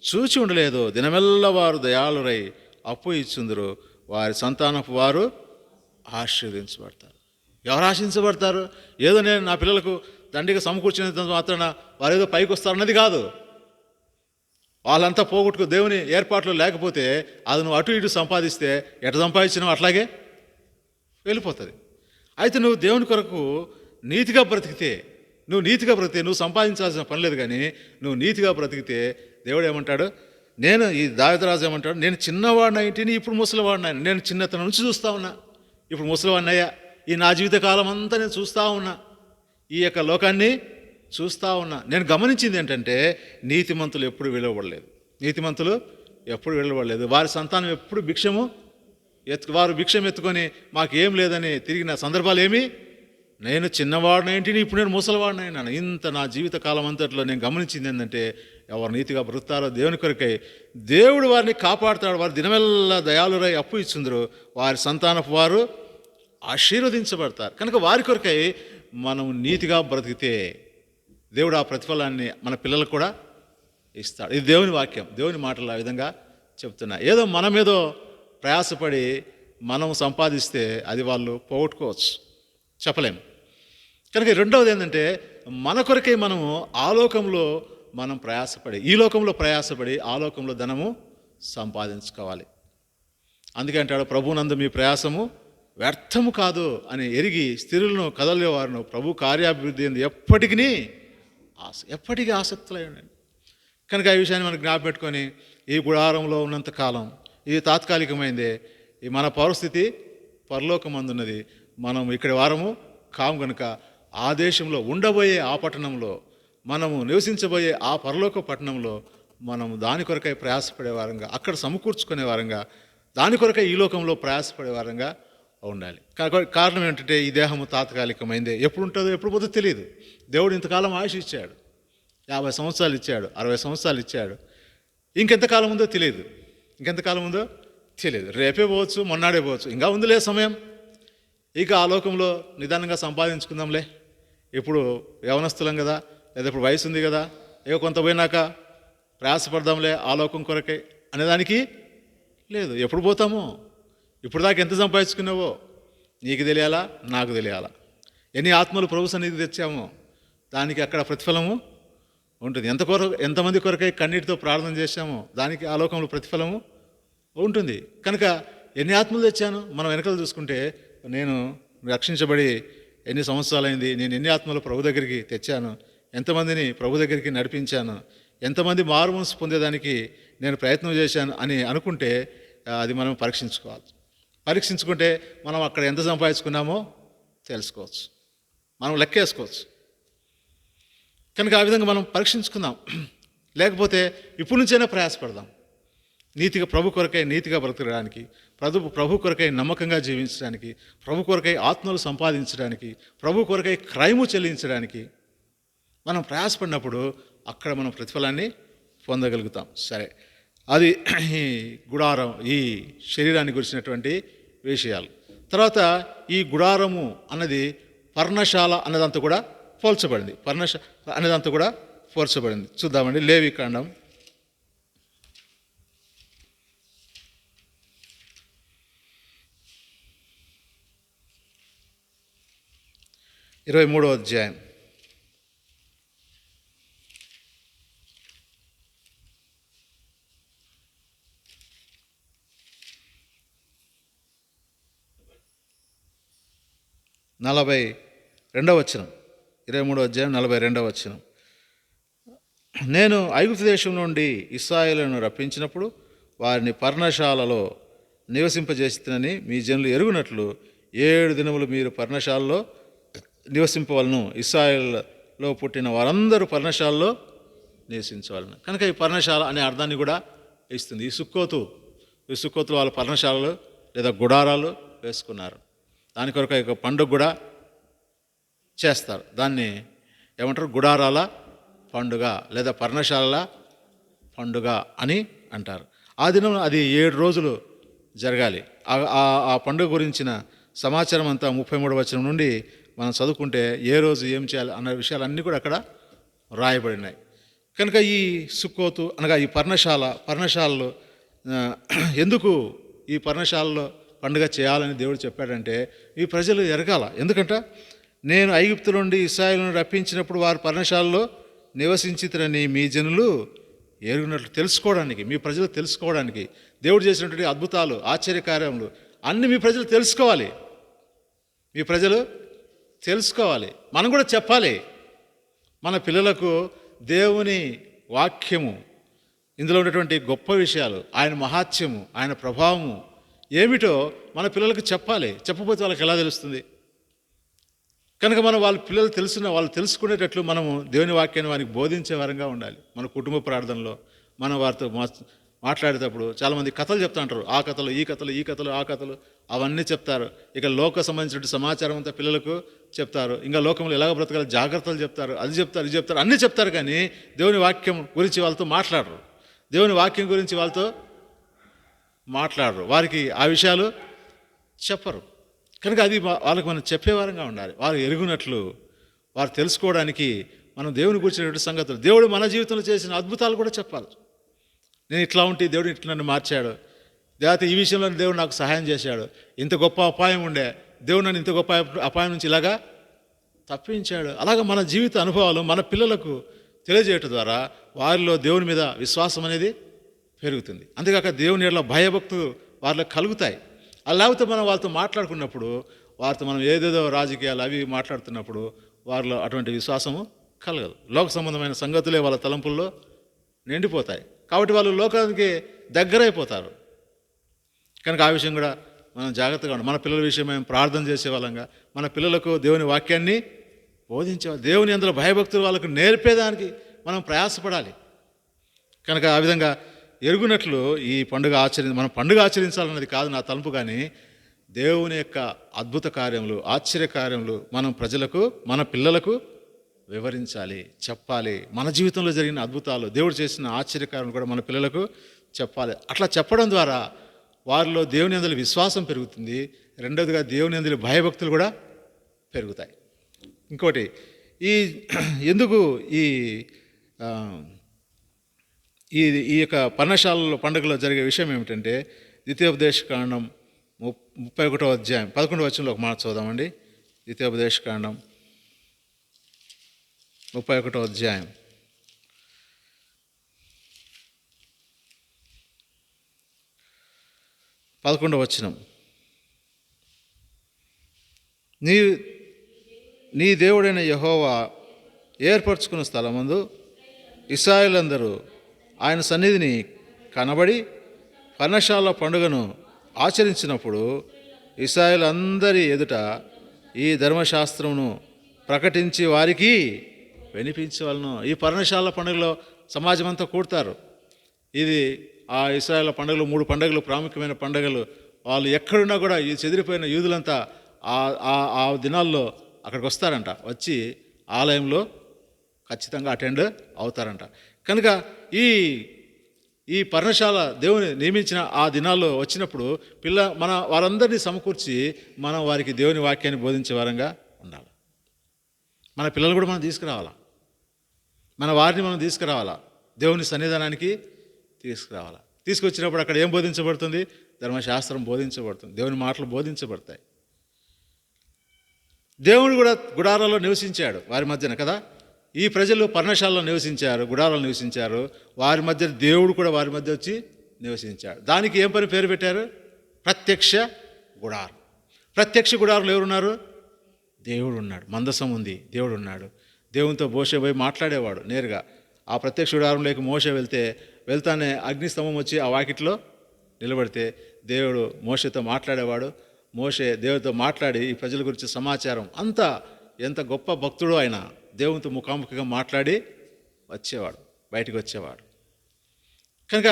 S1: చూచి ఉండలేదు. దినమెల్ల వారు దయాళురై అప్పు ఇచ్చుందురు. వారి సంతానపు వారు ఆశీర్వదించబడతారు. ఎవరు ఆశీర్వదించబడతారు? ఏదో నేను నా పిల్లలకు దండిగా సమకూర్చినంత మాత్రాన వారు ఏదో పైకి వస్తారన్నది కాదు. వాళ్ళంతా పోగొట్టుకు దేవుని ఏర్పాట్లు లేకపోతే అది నువ్వు అటు ఇటు సంపాదిస్తే ఎట సంపాదించినావు అట్లాగే వెళ్ళిపోతుంది. అయితే నువ్వు దేవుని కొరకు నీతిగా బ్రతికితే నువ్వు సంపాదించాల్సిన పని లేదు. కానీ నువ్వు నీతిగా బ్రతికితే దేవుడు ఏమంటాడు? ఈ దావీదు రాజు ఏమంటాడు? నేను చిన్నవాడిని ఇంటిని ఇప్పుడు ముసలివాడిని. నేను చిన్నతనం నుంచి చూస్తూ ఉన్నా, ఇప్పుడు ముసలివాడిని అయ్యా. ఈ నా జీవితకాలం అంతా నేను చూస్తూ ఉన్నా, ఈ యొక్క లోకాన్ని చూస్తూ ఉన్నా. నేను గమనించింది ఏంటంటే నీతిమంతులు ఎప్పుడు విలువబడలేదు. వారి సంతానం ఎప్పుడు వారు భిక్షం ఎత్తుకొని మాకు ఏం లేదని తిరిగిన సందర్భాలు ఏమి? నేను చిన్నవాడినేంటిని ఇప్పుడు నేను ముసలివాడినైనాను. ఇంత నా జీవిత కాలం అంతట్లో నేను గమనించింది ఏంటంటే ఎవరు నీతిగా బ్రతుకుతారో దేవుని కొరకై దేవుడు వారిని కాపాడుతాడు. వారు దినమెల్లా దయాళురై అప్పు ఇచ్చుందరు. వారి సంతానపు వారు ఆశీర్వదించబడతారు. కనుక వారి కొరకై మనం నీతిగా బ్రతికితే దేవుడు ఆ ప్రతిఫలాన్ని మన పిల్లలకు కూడా ఇస్తాడు. ఇది దేవుని వాక్యం, దేవుని మాటలు ఆ విధంగా చెప్తున్నా. ఏదో మనమేదో ప్రయాసపడి మనం సంపాదిస్తే అది వాళ్ళు పోగొట్టుకోవచ్చు, చెప్పలేము. కనుక రెండవది ఏంటంటే మన కొరకై మనము ఆలోకంలో మనం ప్రయాసపడి, ఈ లోకంలో ప్రయాసపడి ఆ లోకంలో ధనము సంపాదించుకోవాలి. అందుకే అంటాడు, ప్రభునందు మీ ప్రయాసము వ్యర్థము కాదు అని ఎరిగి స్థిరులను కదలేవారును ప్రభు కార్యాభివృద్ధి ఎందు ఎప్పటికీ ఆసక్తులై ఉండండి. కనుక ఈ విషయాన్ని మనం జ్ఞాపకం పెట్టుకొని ఈ గుడారంలో ఉన్నంత కాలం ఇది తాత్కాలికమైందే. ఈ మన పరిస్థితి పరలోకమందున్నది. మనం ఇక్కడి వారము కాము. కనుక ఆ దేశంలో ఉండబోయే ఆ పట్టణంలో, మనము నివసించబోయే ఆ పరలోక పట్టణంలో మనము దాని కొరకై ప్రయాసపడే వారంగా, అక్కడ సమకూర్చుకునే వారంగా, దాని కొరకై ఈ లోకంలో ప్రయాసపడే వారంగా ఉండాలి. కారణం ఏంటంటే ఈ దేహము తాత్కాలికమైందే. ఎప్పుడు ఉంటుందో ఎప్పుడు పోతుందో తెలియదు. దేవుడు ఇంతకాలం ఆయుష్ ఇచ్చాడు, 50 సంవత్సరాలు ఇచ్చాడు, 60 సంవత్సరాలు ఇచ్చాడు. ఇంకెంతకాలం ఉందో తెలియదు. రేపే పోవచ్చు, మొన్నాడే పోవచ్చు, ఇంకా ఉందిలే సమయం. ఇక ఆ లోకంలో నిదానంగా సంపాదించుకుందాంలే, ఇప్పుడు యవనస్తులం కదా, లేదా ఇప్పుడు వయసు ఉంది కదా, ఇక కొంత పోయినాక ప్రయాసపడదాంలే ఆ లోకం కొరకే అనేదానికి లేదు. ఎప్పుడు పోతామో, ఇప్పుడు దాకా ఎంత సంపాదించుకున్నావో నీకు తెలియాలా, నాకు తెలియాలా. ఎన్ని ఆత్మలు ప్రభు సన్నిధి తెచ్చామో దానికి అక్కడ ప్రతిఫలము ఉంటుంది. ఎంతమంది కొరకై కన్నీటితో ప్రార్థన చేశామో దానికి ఆ లోకంలో ప్రతిఫలము ఉంటుంది. కనుక ఎన్ని ఆత్మలు తెచ్చాను మనం వెనకలు చూసుకుంటే, నేను రక్షించబడి ఎన్ని సంవత్సరాలైంది, నేను ఎన్ని ఆత్మలు ప్రభు దగ్గరికి తెచ్చాను, ఎంతమందిని ప్రభు దగ్గరికి నడిపించాను, ఎంతమంది మారు మనసు పొందేదానికి నేను ప్రయత్నం చేశాను అని అనుకుంటే అది మనం పరీక్షించుకుంటే మనం అక్కడ ఎంత సంపాదించుకున్నామో తెలుసుకోవచ్చు, మనం లెక్కేసుకోవచ్చు. కనుక ఆ విధంగా మనం పరీక్షించుకుందాం. లేకపోతే ఇప్పటి నుంచైనా ప్రయాసపడదాం నీతిగా, ప్రభు కొరకై నీతిగా బ్రతకడానికి, ప్రభు కొరకై నమ్మకంగా జీవించడానికి, ప్రభు కొరకై ఆత్మలు సంపాదించడానికి, ప్రభు కొరకై క్రైము చెల్లించడానికి మనం ప్రయాసపడినప్పుడు అక్కడ మనం ప్రతిఫలాన్ని పొందగలుగుతాం. సరే, అది ఈ గుడారం, ఈ శరీరాన్ని గురించినటువంటి విషయాలు. తర్వాత ఈ గుడారము అన్నది పర్ణశాల అన్నదంతా కూడా పోల్చబడింది. అనేదంతా కూడా పోల్చబడింది. చూద్దామండి, లేవికాండం 23వ అధ్యాయం. నలభై 42వ వచనం. 23వ అధ్యాయం 42వ వచనం. నేను ఐగుప్తు దేశం నుండి ఇశ్రాయేలును రప్పించినప్పుడు వారిని పర్ణశాలలో నివసింపజేస్తునని మీ జనులు ఎరుగునట్లు 7 దినములు మీరు పర్ణశాలలో నివసింపవలను. ఇశ్రాయేలులో పుట్టిన వారందరూ పర్ణశాలలో నివసించవలను. కనుక ఈ పర్ణశాల అనే అర్థాన్ని కూడా ఇస్తుంది. ఈ సుక్కోతులు వాళ్ళ పర్ణశాలలు లేదా గుడారాలు వేసుకున్నారు. దాని కొరకు ఒక పండుగ కూడా చేస్తారు. దాన్ని ఏమంటారు? గుడారాల పండుగ లేదా పర్ణశాలల పండుగ అని అంటారు. ఆ దినం అది 7 రోజులు జరగాలి. ఆ పండుగ గురించిన సమాచారం అంతా 33వ వచనం నుండి మనం చదువుకుంటే ఏ రోజు ఏం చేయాలి అన్న విషయాలన్నీ కూడా అక్కడ రాయబడినాయి. కనుక ఈ సుక్కోతు అనగా ఈ పర్ణశాలలో ఎందుకు ఈ పర్ణశాలలో పండుగ చేయాలని దేవుడు చెప్పాడంటే ఈ ప్రజలు ఎరగాల. ఎందుకంటే నేను ఐగుప్తు నుండి ఇశ్రాయేలును రప్పించినప్పుడు వారు పర్ణశాలలో నివసించితరని మీ జనులు ఎరుగునట్లు తెలుసుకోవడానికి, మీ ప్రజలు తెలుసుకోవడానికి దేవుడు చేసినటువంటి అద్భుతాలు, ఆశ్చర్యకార్యములు అన్నీ మీ ప్రజలు తెలుసుకోవాలి. మీ ప్రజలు తెలుసుకోవాలి, మనం కూడా చెప్పాలి. మన పిల్లలకు దేవుని వాక్యము, ఇందులో ఉన్నటువంటి గొప్ప విషయాలు, ఆయన మహాత్మ్యము, ఆయన ప్రభావము ఏమిటో మన పిల్లలకు చెప్పాలి. చెప్పకపోతే వాళ్ళకి ఎలా తెలుస్తుంది? కనుక మనం వాళ్ళ పిల్లలు వాళ్ళు తెలుసుకునేటట్లు మనము దేవుని వాక్యాన్ని వారికి బోధించే వారంగా ఉండాలి. మన కుటుంబ ప్రార్థనలో మనం వారితో మాట్లాడేటప్పుడు చాలామంది కథలు చెప్తా ఉంటారు. ఆ కథలు, ఈ కథలు, ఈ కథలు, ఆ కథలు అవన్నీ చెప్తారు. ఇక లోక సంబంధించిన సమాచారం అంతా పిల్లలకు చెప్తారు. ఇంకా లోకంలో ఎలాగ బ్రతకాలి జాగ్రత్తలు చెప్తారు. అది చెప్తారు, ఇది చెప్తారు, అన్నీ చెప్తారు. కానీ దేవుని వాక్యం గురించి వాళ్ళతో మాట్లాడరు. దేవుని వాక్యం గురించి వాళ్ళతో మాట్లాడరు. వారికి ఆ విషయాలు చెప్పరు. కనుక అది వాళ్ళకి మనం చెప్పేవారంగా ఉండాలి. వారు ఎరుగునట్లు, వారు తెలుసుకోవడానికి మనం దేవుని గురించినటువంటి సంగతులు, దేవుడు మన జీవితంలో చేసిన అద్భుతాలు కూడా చెప్పాలి. నేను ఇట్లా ఉంటే దేవుడు ఇట్లా నన్ను మార్చాడు, లేకపోతే ఈ విషయంలో దేవుడు నాకు సహాయం చేశాడు, ఇంత గొప్ప అపాయం ఉండే, దేవుడు నన్ను ఇంత గొప్ప అపాయం నుంచి ఇలాగా తప్పించాడు. అలాగా మన జీవిత అనుభవాలు మన పిల్లలకు తెలియజేయటం ద్వారా వారిలో దేవుని మీద విశ్వాసం అనేది పెరుగుతుంది. అంతేకాక దేవుని ఎడల భయభక్తులు వారిలో కలుగుతాయి. లేకపోతే మనం వాళ్ళతో మాట్లాడుకున్నప్పుడు, వారితో మనం ఏదేదో రాజకీయాలు అవి మాట్లాడుతున్నప్పుడు వారిలో అటువంటి విశ్వాసము కలగదు. లోక సంబంధమైన సంగతులే వాళ్ళ తలంపుల్లో నిండిపోతాయి. కాబట్టి వాళ్ళు లోకానికి దగ్గరైపోతారు. కనుక ఆ విషయం కూడా మనం జాగ్రత్తగా ఉండాలి. మన పిల్లల విషయం మేము ప్రార్థన చేసేవాళ్ళంగా మన పిల్లలకు దేవుని వాక్యాన్ని బోధించేవాళ్ళు, దేవుని అందులో భయభక్తులు వాళ్ళకు నేర్పేదానికి మనం ప్రయాసపడాలి. కనుక ఆ విధంగా ఎరుగునట్లు ఈ పండుగ మనం పండుగ ఆచరించాలన్నది కాదు నా తలంపు. కానీ దేవుని యొక్క అద్భుత కార్యములు, ఆశ్చర్య కార్యములు మనం ప్రజలకు, మన పిల్లలకు వివరించాలి, చెప్పాలి. మన జీవితంలో జరిగిన అద్భుతాలు, దేవుడు చేసిన ఆశ్చర్యకార్యములు కూడా మన పిల్లలకు చెప్పాలి. అట్లా చెప్పడం ద్వారా వారిలో దేవుని యందు విశ్వాసం పెరుగుతుంది. రెండవదిగా దేవుని యందు భయభక్తులు కూడా పెరుగుతాయి. ఇంకోటి, ఎందుకు ఈ యొక్క పర్ణశాలలో పండుగలో జరిగే విషయం ఏమిటంటే, ద్వితీయోపదేశకాండం 31వ అధ్యాయం 11వ వచనంలో ఒక మాట చూద్దామండి. ద్వితీయోపదేశకాండం 31వ అధ్యాయం 11వ వచనం. నీ దేవుడైన యెహోవా ఏర్పరచుకున్న స్థలమందు ఇశ్రాయేలులందరూ ఆయన సన్నిధిని కనబడి పర్ణశాల పండుగను ఆచరించినప్పుడు ఇశ్రాయేలు అందరి ఎదుట ఈ ధర్మశాస్త్రమును ప్రకటించి వారికి వినిపించవలను. ఈ పర్ణశాల పండుగలో సమాజం అంతా కూడతారు. ఇది ఆ ఇశ్రాయేల్ పండుగలు 3 పండుగలు, ప్రాముఖ్యమైన పండుగలు. వాళ్ళు ఎక్కడున్నా కూడా ఈ చెదిరిపోయిన యూదులంతా ఆ దినాల్లో అక్కడికి వస్తారంట. వచ్చి ఆలయంలో ఖచ్చితంగా అటెండ్ అవుతారంట. కనుక ఈ ఈ పర్ణశాల దేవుని నియమించిన ఆ దినాల్లో వచ్చినప్పుడు మన వారందరినీ సమకూర్చి మనం వారికి దేవుని వాక్యాన్ని బోధించే వారంగా ఉండాలి. మన పిల్లలు కూడా మనం తీసుకురావాలా, మన వారిని మనం తీసుకురావాలా, దేవుని సన్నిధానానికి తీసుకురావాలా. తీసుకొచ్చినప్పుడు అక్కడ ఏం బోధించబడుతుంది? ధర్మశాస్త్రం బోధించబడుతుంది, దేవుని మాటలు బోధించబడతాయి. దేవుడు కూడా గుడారాల్లో నివసించాడు వారి మధ్యన కదా. ఈ ప్రజలు పర్ణశాలలో నివసించారు, గుడారాలు నివసించారు. వారి మధ్య దేవుడు కూడా వారి మధ్య వచ్చి నివసించాడు. దానికి ఏం పేరు పెట్టారు? ప్రత్యక్ష గుడారం. ప్రత్యక్ష గుడారంలో ఎవరున్నారు? దేవుడు ఉన్నాడు. మందసం ఉంది, దేవుడు ఉన్నాడు. దేవునితో మోషే పోయి మాట్లాడేవాడు నేరుగా. ఆ ప్రత్యక్ష గుడారంలోకి మోషే వెళ్తానే అగ్నిస్తంభం వచ్చి ఆ వాకిట్లో నిలబడితే దేవుడు మోషేతో మాట్లాడేవాడు. మోషే దేవుడితో మాట్లాడి ఈ ప్రజల గురించి సమాచారం అంతా, ఎంత గొప్ప భక్తుడో ఆయన, దేవునితో ముఖాముఖిగా మాట్లాడి వచ్చేవాడు, బయటికి వచ్చేవాడు. కనుక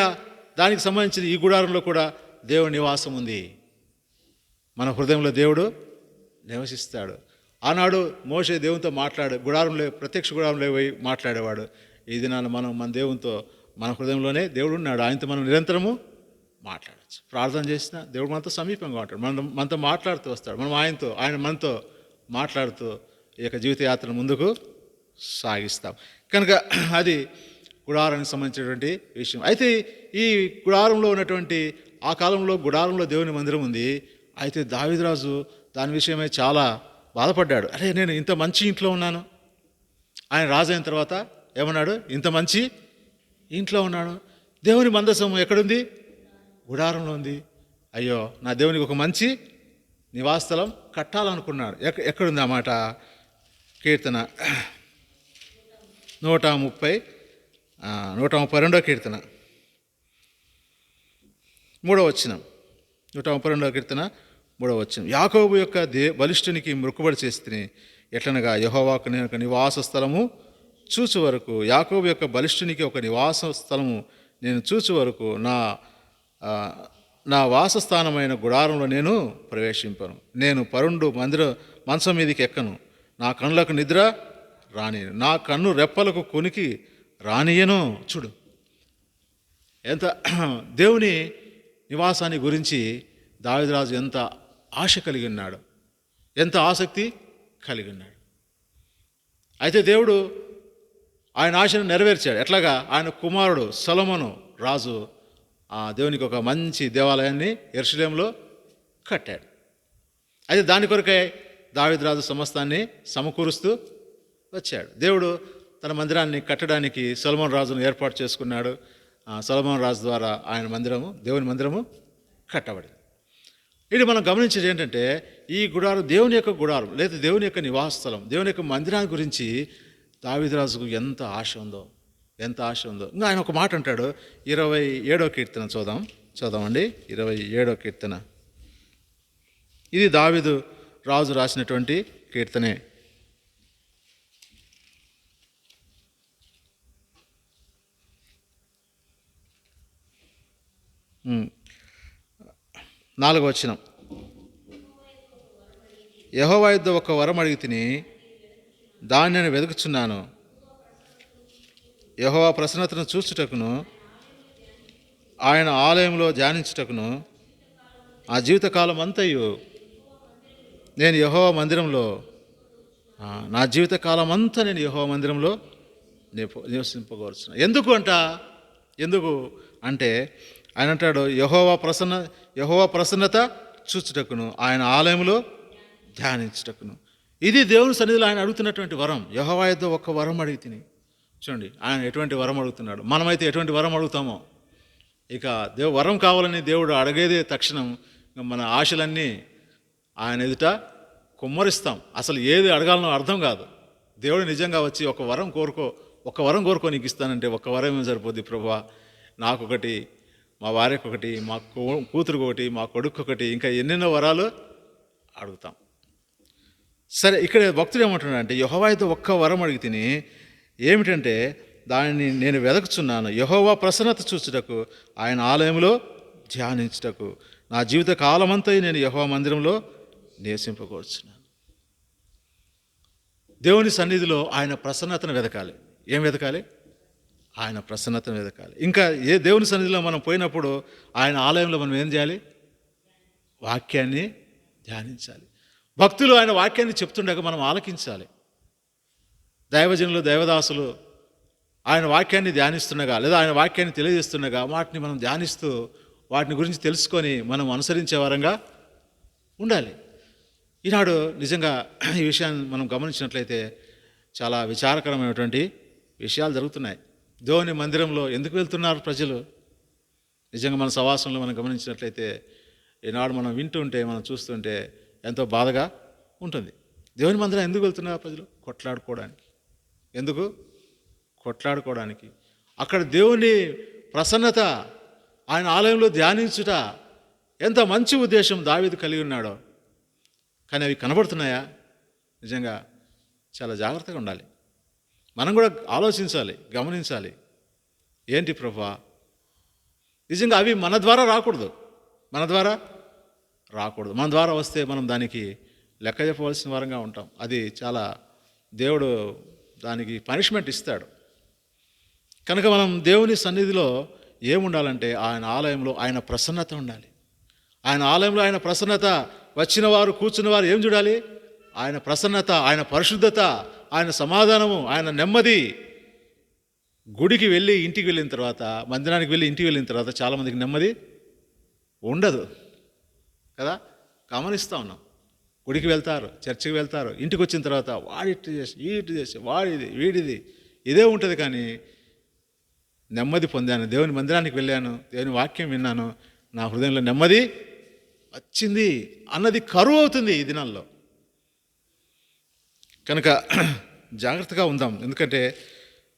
S1: దానికి సంబంధించిన ఈ గుడారంలో కూడా దేవుని నివాసం ఉంది. మన హృదయంలో దేవుడు నివసిస్తాడు. ఆనాడు మోషే దేవునితో గుడారంలో, ప్రత్యక్ష గుడారంలో పోయి మాట్లాడేవాడు. ఈ దినాన మనం మన దేవునితో, మన హృదయంలోనే దేవుడు ఉన్నాడు. ఆయనతో మనం నిరంతరము మాట్లాడచ్చు. ప్రార్థన చేసినా దేవుడు మనతో సమీపంగా ఉంటాడు, మనతో మాట్లాడుతూ వస్తాడు. ఆయన మనతో మాట్లాడుతూ ఈ యొక్క జీవితయాత్రను ముందుకు సాగిస్తాం. కనుక అది గుడారానికి సంబంధించినటువంటి విషయం. అయితే ఈ గుడారంలో ఉన్నటువంటి, ఆ కాలంలో గుడారంలో దేవుని మందిరం ఉంది. అయితే దావీదురాజు దాని విషయమై చాలా బాధపడ్డాడు. అరే, నేను ఇంత మంచి ఇంట్లో ఉన్నాను. ఆయన రాజు అయిన తర్వాత ఏమన్నాడు? ఇంత మంచి ఇంట్లో ఉన్నాను, దేవుని మందసం ఎక్కడుంది? గుడారంలో ఉంది. అయ్యో, నా దేవునికి ఒక మంచి నివాసస్థలం కట్టాలనుకున్నాడు. ఎక్కడుంది ఆ మాట? కీర్తన 132 కీర్తన 3వ వచనం. 132 కీర్తన 3వ వచనం. యాకోబు యొక్క బలిష్ఠునికి మొక్కుబడి చేస్తుని ఎట్లనగా యెహోవాకు నేను ఒక నివాస స్థలము చూచు వరకు, యాకోబు యొక్క బలిష్ఠునికి ఒక నివాస స్థలము నేను చూచు వరకు నా వాసస్థానమైన గుడారంలో నేను ప్రవేశింపను. నేను పరుండు మంచం మీదకి ఎక్కను. నా కన్నులకు నిద్ర రానియను, నా కన్ను రెప్పలకు కొనికి రానియను. చూడు, ఎంత దేవుని నివాసాన్ని గురించి దావీదురాజు ఎంత ఆశ కలిగి ఉన్నాడు, ఎంత ఆసక్తి కలిగి ఉన్నాడు. అయితే దేవుడు ఆయన ఆశను నెరవేర్చాడు. ఎట్లాగా? ఆయన కుమారుడు సొలొమోను రాజు దేవునికి ఒక మంచి దేవాలయాన్ని యెరూషలేములో కట్టాడు. అయితే దాని కొరకై దావీదురాజు సమస్తాన్ని సమకూరుస్తూ వచ్చాడు. దేవుడు తన మందిరాన్ని కట్టడానికి సొలొమోను రాజును ఏర్పాటు చేసుకున్నాడు. సొలొమోను రాజు ద్వారా ఆయన మందిరము, దేవుని మందిరము కట్టబడింది. ఇది మనం గమనించేది ఏంటంటే, ఈ గుడారం దేవుని యొక్క గుడారం, లేదా దేవుని యొక్క నివాస స్థలం, దేవుని యొక్క మందిరాన్ని గురించి దావీదురాజుకు ఎంత ఆశ ఉందో. ఇంకా ఆయన ఒక మాట అంటాడు. 27వ కీర్తన చూద్దామండి. 27వ కీర్తన. ఇది దావీదు రాజు రాసినటువంటి కీర్తనే. 4వ వచనం. యెహోవా యొద్ద ఒక వరం అడిగి తిని దాన్ని నేను వెతుకుచున్నాను. యెహోవా ప్రసన్నతను చూచుటకును ఆయన ఆలయంలో ధ్యానించుటకును ఆ జీవితకాలం అంతయు నేను యెహోవా మందిరంలో, నా జీవితకాలం అంతా నేను యెహోవా మందిరంలో నివసింపగోరుచున్నాను. ఎందుకు అంటే ఆయన అంటాడు, యెహోవా ప్రసన్నత చూచుటకును ఆయన ఆలయంలో ధ్యానించుటకును. ఇది దేవుని సన్నిధిలో ఆయన అడుగుతున్నటువంటి వరం. యెహోవా యొద్ద ఒక వరం అడిగి తిని. చూడండి, ఆయన ఎటువంటి వరం అడుగుతున్నాడు. మనమైతే ఎటువంటి వరం అడుగుతామో. ఇక వరం కావాలని దేవుడు అడిగేదే తక్షణం మన ఆశలన్నీ ఆయన ఎదుట కుమ్మరిస్తాం. అసలు ఏది అడగాలనో అర్థం కాదు. దేవుడు నిజంగా వచ్చి ఒక వరం కోరుకో నీకు ఇస్తానంటే ఒక్క వరం ఏం సరిపోద్ది ప్రభువా? నాకొకటి, మా భార్యకు ఒకటి, మా కూతురుకు ఒకటి, మా కొడుకు ఒకటి, ఇంకా ఎన్నెన్నో వరాలు అడుగుతాం. సరే, ఇక్కడ భక్తుడు ఏమంటున్నాడంటే, యెహోవా యొద్ద ఒక్క వరం అడిగి తిని ఏమిటంటే దానిని నేను వెదకుచున్నాను. యెహోవా ప్రసన్నత చూచుటకు ఆయన ఆలయంలో ధ్యానించుటకు నా జీవిత కాలమంతా నేను యెహోవా మందిరంలో నివసింపకూర్చున్నాను. దేవుని సన్నిధిలో ఆయన ప్రసన్నతను వెతకాలి. ఏం వెతకాలి? ఆయన ప్రసన్నతను వెతకాలి. ఇంకా ఏ దేవుని సన్నిధిలో మనం పోయినప్పుడు ఆయన ఆలయంలో మనం ఏం చేయాలి? వాక్యాన్ని ధ్యానించాలి. భక్తులు ఆయన వాక్యాన్ని చెప్తుండగా మనం ఆలకించాలి. దైవజనులు, దైవదాసులు ఆయన వాక్యాన్ని ధ్యానిస్తుండగా లేదా ఆయన వాక్యాన్ని తెలియజేస్తుండగా వాటిని మనం ధ్యానిస్తూ వాటిని గురించి తెలుసుకొని మనం అనుసరించే వారంగా ఉండాలి. ఈనాడు నిజంగా ఈ విషయాన్ని మనం గమనించినట్లయితే చాలా విచారకరమైనటువంటి విషయాలు జరుగుతున్నాయి. దేవుని మందిరంలో ఎందుకు వెళ్తున్నారు ప్రజలు? నిజంగా మన సవాసంలో మనం గమనించినట్లయితే ఈనాడు మనం వింటుంటే, మనం చూస్తుంటే ఎంతో బాధగా ఉంటుంది. దేవుని మందిరం ఎందుకు వెళ్తున్నారు ప్రజలు? కొట్లాడుకోవడానికి. ఎందుకు? కొట్లాడుకోవడానికి. అక్కడ దేవుని ప్రసన్నత, ఆయన ఆలయంలో ధ్యానించుట ఎంత మంచి ఉద్దేశం దావీదు కలిగి ఉన్నాడో. కానీ అవి కనబడుతున్నాయా? నిజంగా చాలా జాగ్రత్తగా ఉండాలి. మనం కూడా ఆలోచించాలి, గమనించాలి. ఏంటి ప్రభువా, నిజంగా అవి మన ద్వారా రాకూడదు. మన ద్వారా వస్తే మనం దానికి లెక్క చెప్పవలసిన వారంగా ఉంటాం. అది చాలా దేవుడు దానికి పనిష్మెంట్ ఇస్తాడు. కనుక మనం దేవుని సన్నిధిలో ఏముండాలంటే ఆయన ఆలయంలో ఆయన ప్రసన్నత ఉండాలి. ఆయన ఆలయంలో ఆయన ప్రసన్నత, వచ్చిన వారు కూర్చున్న వారు ఏం చూడాలి? ఆయన ప్రసన్నత, ఆయన పరిశుద్ధత, ఆయన సమాధానము, ఆయన నెమ్మది. గుడికి వెళ్ళి ఇంటికి వెళ్ళిన తర్వాత, మందిరానికి వెళ్ళి ఇంటికి వెళ్ళిన తర్వాత చాలామందికి నెమ్మది ఉండదు కదా. గమనిస్తూ ఉన్నాం. గుడికి వెళ్తారు, చర్చికి వెళ్తారు, ఇంటికి వచ్చిన తర్వాత వాడిటి చేసి వీటి చేసి వాడిది వీడిది ఇదే ఉంటుంది. కానీ నెమ్మది పొందాను, దేవుని మందిరానికి వెళ్ళాను, దేవుని వాక్యం విన్నాను, నా హృదయంలో నెమ్మది వచ్చింది అన్నది కరువు అవుతుంది ఈ దినాల్లో. కనుక జాగ్రత్తగా ఉందాం. ఎందుకంటే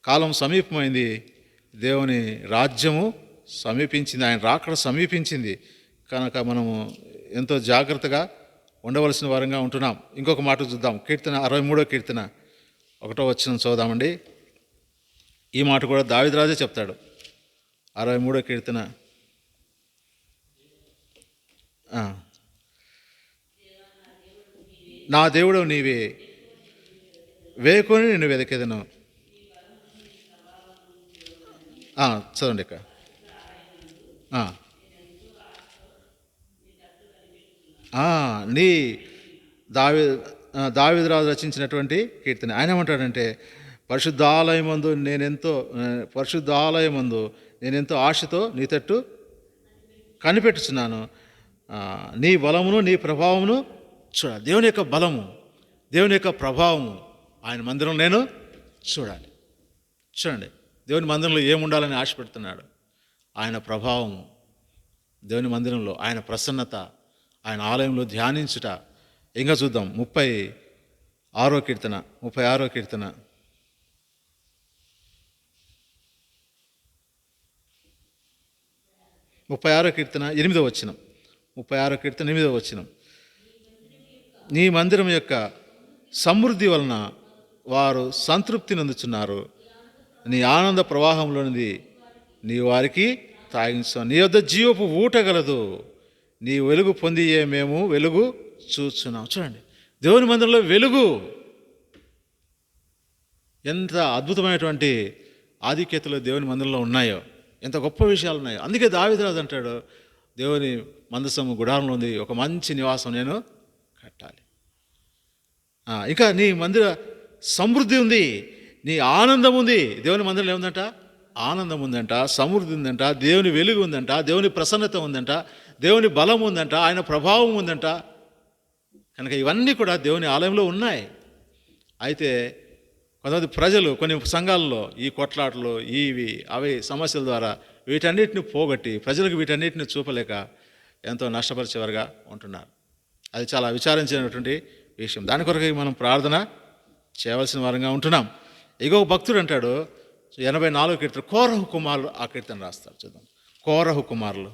S1: కాలం సమీపమైంది, దేవుని రాజ్యము సమీపించింది, ఆయన రాకడ సమీపించింది. కనుక మనము ఎంతో జాగ్రత్తగా ఉండవలసిన వారంగా ఉంటున్నాం. ఇంకొక మాట చూద్దాం. కీర్తన 63వ కీర్తన 1వ వచనం చదువుదామండి. ఈ మాట కూడా దావీదు రాజే చెప్తాడు. 63వ కీర్తన నా దేవుడు నీవే, వేకొని నేను వెదకెదను. చదవండి ఇక. నీ దావీదు రాజు రచించినటువంటి కీర్తన. ఆయన ఏమంటాడంటే, పరిశుద్ధాలయమందు నేనెంతో ఆశతో నీ తట్టు కనిపెట్టుచున్నాను. నీ బలమును నీ ప్రభావమును చూడాలి. దేవుని యొక్క బలము, దేవుని యొక్క ప్రభావము ఆయన మందిరం నేను చూడాలి. చూడండి, దేవుని మందిరంలో ఏముండాలని ఆశ పెడుతున్నాడు? ఆయన ప్రభావము దేవుని మందిరంలో, ఆయన ప్రసన్నత, ఆయన ఆలయంలో ధ్యానించుట. ఇంకా చూద్దాం 36వ కీర్తన 36వ కీర్తన 36వ కీర్తన 8వ వచనం. 36వ కీర్తన 8వ వచనం. నీ మందిరం యొక్క సమృద్ధి వలన వారు సంతృప్తి నందుచున్నారు. నీ ఆనంద ప్రవాహంలోనిది నీ వారికి తాగించు. నీ వద్ద జీవపు ఊట గలదు, నీ వెలుగు పొందియే మేము వెలుగు చూస్తున్నాం. చూడండి, దేవుని మందిరంలో వెలుగు ఎంత అద్భుతమైనటువంటి ఆధిక్యతలు దేవుని మందిరంలో ఉన్నాయో, ఎంత గొప్ప విషయాలు ఉన్నాయో. అందుకే దావీదు రాజు అంటాడు, దేవుని మందసము గుడారంలో ఉంది, ఒక మంచి నివాసం నేను కట్టాలి. ఇంకా నీ మందిర సమృద్ధి ఉంది, నీ ఆనందం ఉంది. దేవుని మందిరంలో ఏముందంట? ఆనందం ఉందంట, సమృద్ధి ఉందంట, దేవుని వెలుగు ఉందంట, దేవుని ప్రసన్నత ఉందంట, దేవుని బలం ఉందంట, ఆయన ప్రభావం ఉందంట. కనుక ఇవన్నీ కూడా దేవుని ఆలయంలో ఉన్నాయి. అయితే కొంతమంది ప్రజలు కొన్ని సంఘాల్లో ఈ కొట్లాటలు, ఇవి అవి సమస్యల ద్వారా వీటన్నిటిని పోగొట్టి ప్రజలకు వీటన్నిటిని చూపలేక ఎంతో నష్టపరిచేవారుగా ఉంటున్నారు. అది చాలా విచారించినటువంటి విషయం. దాని కొరకు మనం ప్రార్థన చేయవలసిన వారంగా ఉంటున్నాం. ఇంకొక భక్తుడు అంటాడు, 84వ కీర్తన, కోరహు కుమారులు ఆ కీర్తన రాస్తారు. చూద్దాం. కోరహు కుమారులు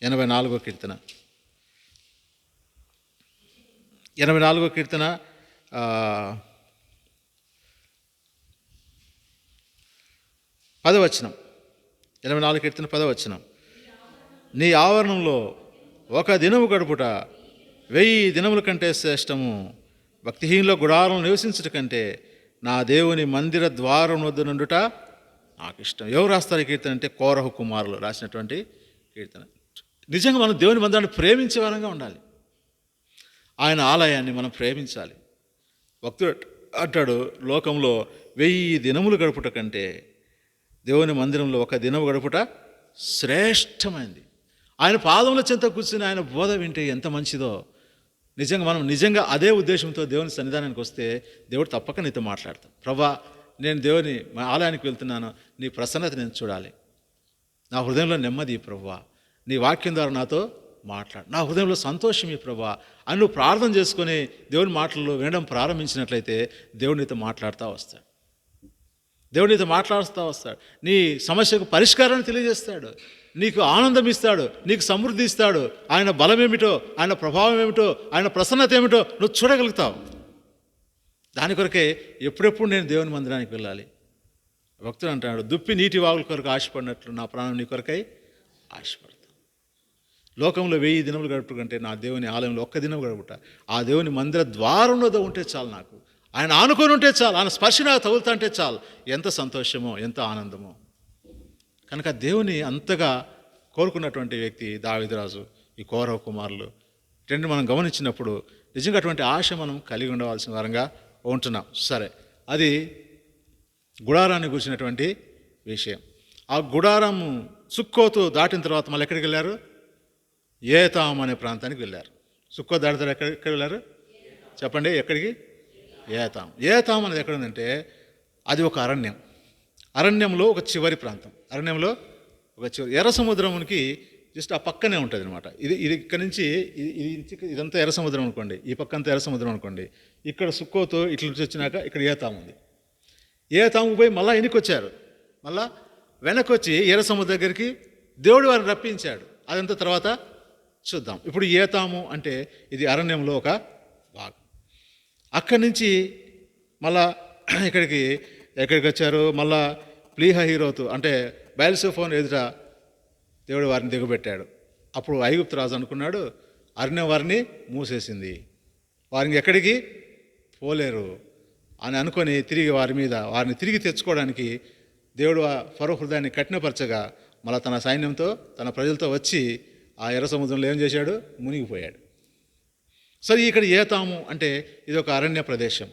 S1: 84వ కీర్తన 84వ కీర్తన 10వ వచనం. 84వ కీర్తన 10వ వచనం. నీ ఆవరణంలో ఒక దినము గడుపుట 1000 దినముల కంటే శ్రేష్టము. భక్తిహీనుల గుడారం నివసించుట కంటే నా దేవుని మందిర ద్వారం వద్ద నుండుట నాకు ఇష్టం. ఎవరు రాస్తారు ఈ కీర్తన అంటే కోరహు కుమారులు రాసినటువంటి కీర్తన. నిజంగా మనం దేవుని మందిరాన్ని ప్రేమించే వారంగా ఉండాలి. ఆయన ఆలయాన్ని మనం ప్రేమించాలి. భక్తుడు అంటాడు, లోకంలో 1000 దినములు గడుపుట కంటే దేవుని మందిరంలో ఒక దినం గడుపుట శ్రేష్టమైంది. ఆయన పాదముల చెంత కూర్చుని ఆయన బోధ వింటే ఎంత మంచిదో. మనం నిజంగా అదే ఉద్దేశంతో దేవుని సన్నిధానానికి వస్తే దేవుడు తప్పక నీతో మాట్లాడతాడు. ప్రభా, నేను దేవుని మా ఆలయానికి వెళ్తున్నాను, నీ ప్రసన్నత నేను చూడాలి, నా హృదయంలో నెమ్మది ప్రభువా, నీ వాక్యం ద్వారా నాతో మాట్లాడు, నా హృదయంలో సంతోషం ఈ ప్రభువా అని నువ్వు ప్రార్థన చేసుకొని దేవుని మాటలు వినడం ప్రారంభించినట్లయితే దేవుడు నీతో మాట్లాడుతూ వస్తాడు. దేవుడు నీతో మాట్లాడుతూ వస్తాడు. నీ సమస్యకు పరిష్కారాన్ని తెలియజేస్తాడు, నీకు ఆనందం ఇస్తాడు, నీకు సమృద్ధి ఇస్తాడు. ఆయన బలం ఏమిటో, ఆయన ప్రభావం ఏమిటో, ఆయన ప్రసన్నత ఏమిటో నువ్వు చూడగలుగుతావు. దాని కొరకే ఎప్పుడెప్పుడు నేను దేవుని మందిరానికి వెళ్ళాలి. భక్తుడు అంటాడు, దుప్పి నీటి వాగుల కొరకు ఆశపడినట్లు నా ప్రాణం నీ కొరకై ఆశపడతాను. లోకంలో 1000 దినములు గడుపుట కంటే నా దేవుని ఆలయంలో 1 దినం గడుపుట, ఆ దేవుని మందిర ద్వారంలో ఉంటే చాలు, నాకు ఆయన ఆనుకొని ఉంటే చాలు, ఆయన స్పర్శ నాకు తగులుతా అంటే చాలు. ఎంత సంతోషమో, ఎంత ఆనందమో. కనుక దేవుని అంతగా కోరుకున్నటువంటి వ్యక్తి దావీదురాజు, ఈ కోరహు కుమారులు. రెండు మనం గమనించినప్పుడు నిజంగా అటువంటి ఆశ మనం కలిగి ఉండవలసిన వారంగా ఉంటున్నాం. సరే, అది గుడారాన్ని గురించినటువంటి విషయం. ఆ గుడారము సుక్కోతు దాటిన తర్వాత మళ్ళీ ఎక్కడికి వెళ్ళారు? ఏతాం అనే ప్రాంతానికి వెళ్ళారు. సుక్కోతు దాటిన ఎక్కడికి వెళ్ళారు చెప్పండి? ఎక్కడికి? ఏతాం అనేది ఎక్కడ ఉందంటే అది ఒక అరణ్యం. అరణ్యంలో ఒక చివరి ప్రాంతం. అరణ్యంలో ఒక చివరి, ఎర్ర సముద్రానికి జస్ట్ ఆ పక్కనే ఉంటుంది అనమాట. ఇది ఇక్కడ నుంచి ఇదంతా ఎర్ర సముద్రం అనుకోండి, ఈ పక్కంతా ఎర్ర సముద్రం అనుకోండి. ఇక్కడ సుక్కోతో ఇట్లా వచ్చినాక ఇక్కడ ఏతాం ఉంది. ఏతాము పోయి మళ్ళీ వెనక్కొచ్చారు. మళ్ళా వెనక్కి వచ్చి ఎర్ర సముద్రం దగ్గరికి దేవుడు వారిని రప్పించాడు. అదంతా తర్వాత చూద్దాం. ఇప్పుడు ఏతాము అంటే ఇది అరణ్యంలో ఒక భాగం. అక్కడి నుంచి మళ్ళా ఎక్కడికి వచ్చారు? మళ్ళా ప్లీహహీరోతు అంటే బయల్సెఫోన్ ఎదుట దేవుడు వారిని దిగబెట్టాడు. అప్పుడు ఐగుప్తు రాజు అనుకున్నాడు, అరణ్యం వారిని మూసేసింది, వారిని ఎక్కడికి పోలేరు అని అనుకొని వారిని తిరిగి తెచ్చుకోవడానికి దేవుడు ఫరో హృదయాన్ని కఠినపరచగా మళ్ళీ తన సైన్యంతో తన ప్రజలతో వచ్చి ఆ ఎర్ర సముద్రంలో ఏం చేశాడు? మునిగిపోయాడు. సరే, ఇక్కడ ఏతాము అంటే ఇది ఒక అరణ్య ప్రదేశం.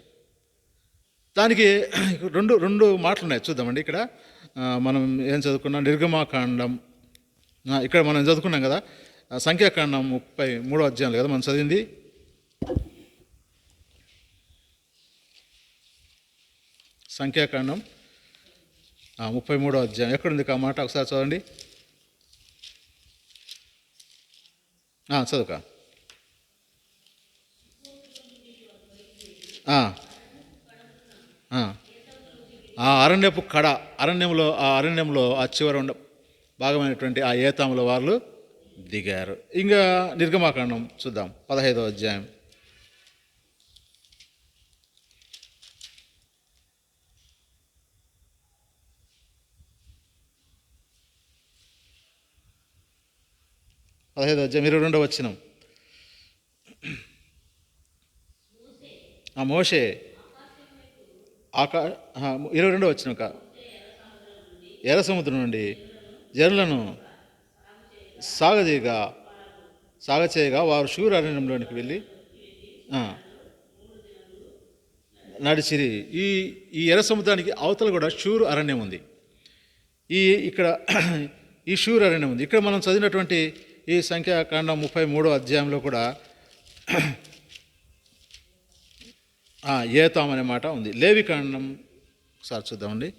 S1: దానికి రెండు మాటలు ఉన్నాయి, చూద్దామండి. ఇక్కడ మనం ఏం చదువుకున్నాం? నిర్గమాకాండం, ఇక్కడ మనం చదువుకున్నాం కదా, సంఖ్యాకాండం 33వ అధ్యాయంలో కదా మనం చదివింది. సంఖ్యాకాండం 33వ అధ్యాయం ఎక్కడుంది ఆ మాట? ఒకసారి చదవండి. చదువుక అరణ్యంలో ఆ చివర భాగమైనటువంటి ఆ ఏతాములో వాళ్ళు దిగారు. ఇంకా నిర్గమాకాండం చూద్దాం, 15వ అధ్యాయం. పదహైదో అధ్యాయం 22వ వచనం. మోషే 22వ వచనం. ఎర్ర సముద్రం నుండి జనులను సాగచేయగా వారు షూర్ అరణ్యంలోనికి వెళ్ళి నడిచిరి. ఈ ఎర్ర సముద్రానికి అవతల కూడా షూర్ అరణ్యం ఉంది. ఇక్కడ ఈ షూర్ అరణ్యం ఉంది. ఇక్కడ మనం చదివినటువంటి ఈ సంఖ్యాకాండం 33వ అధ్యాయంలో కూడా ఏతాం అనే మాట ఉంది. లేవికాండం ఒకసారి చూద్దామండి.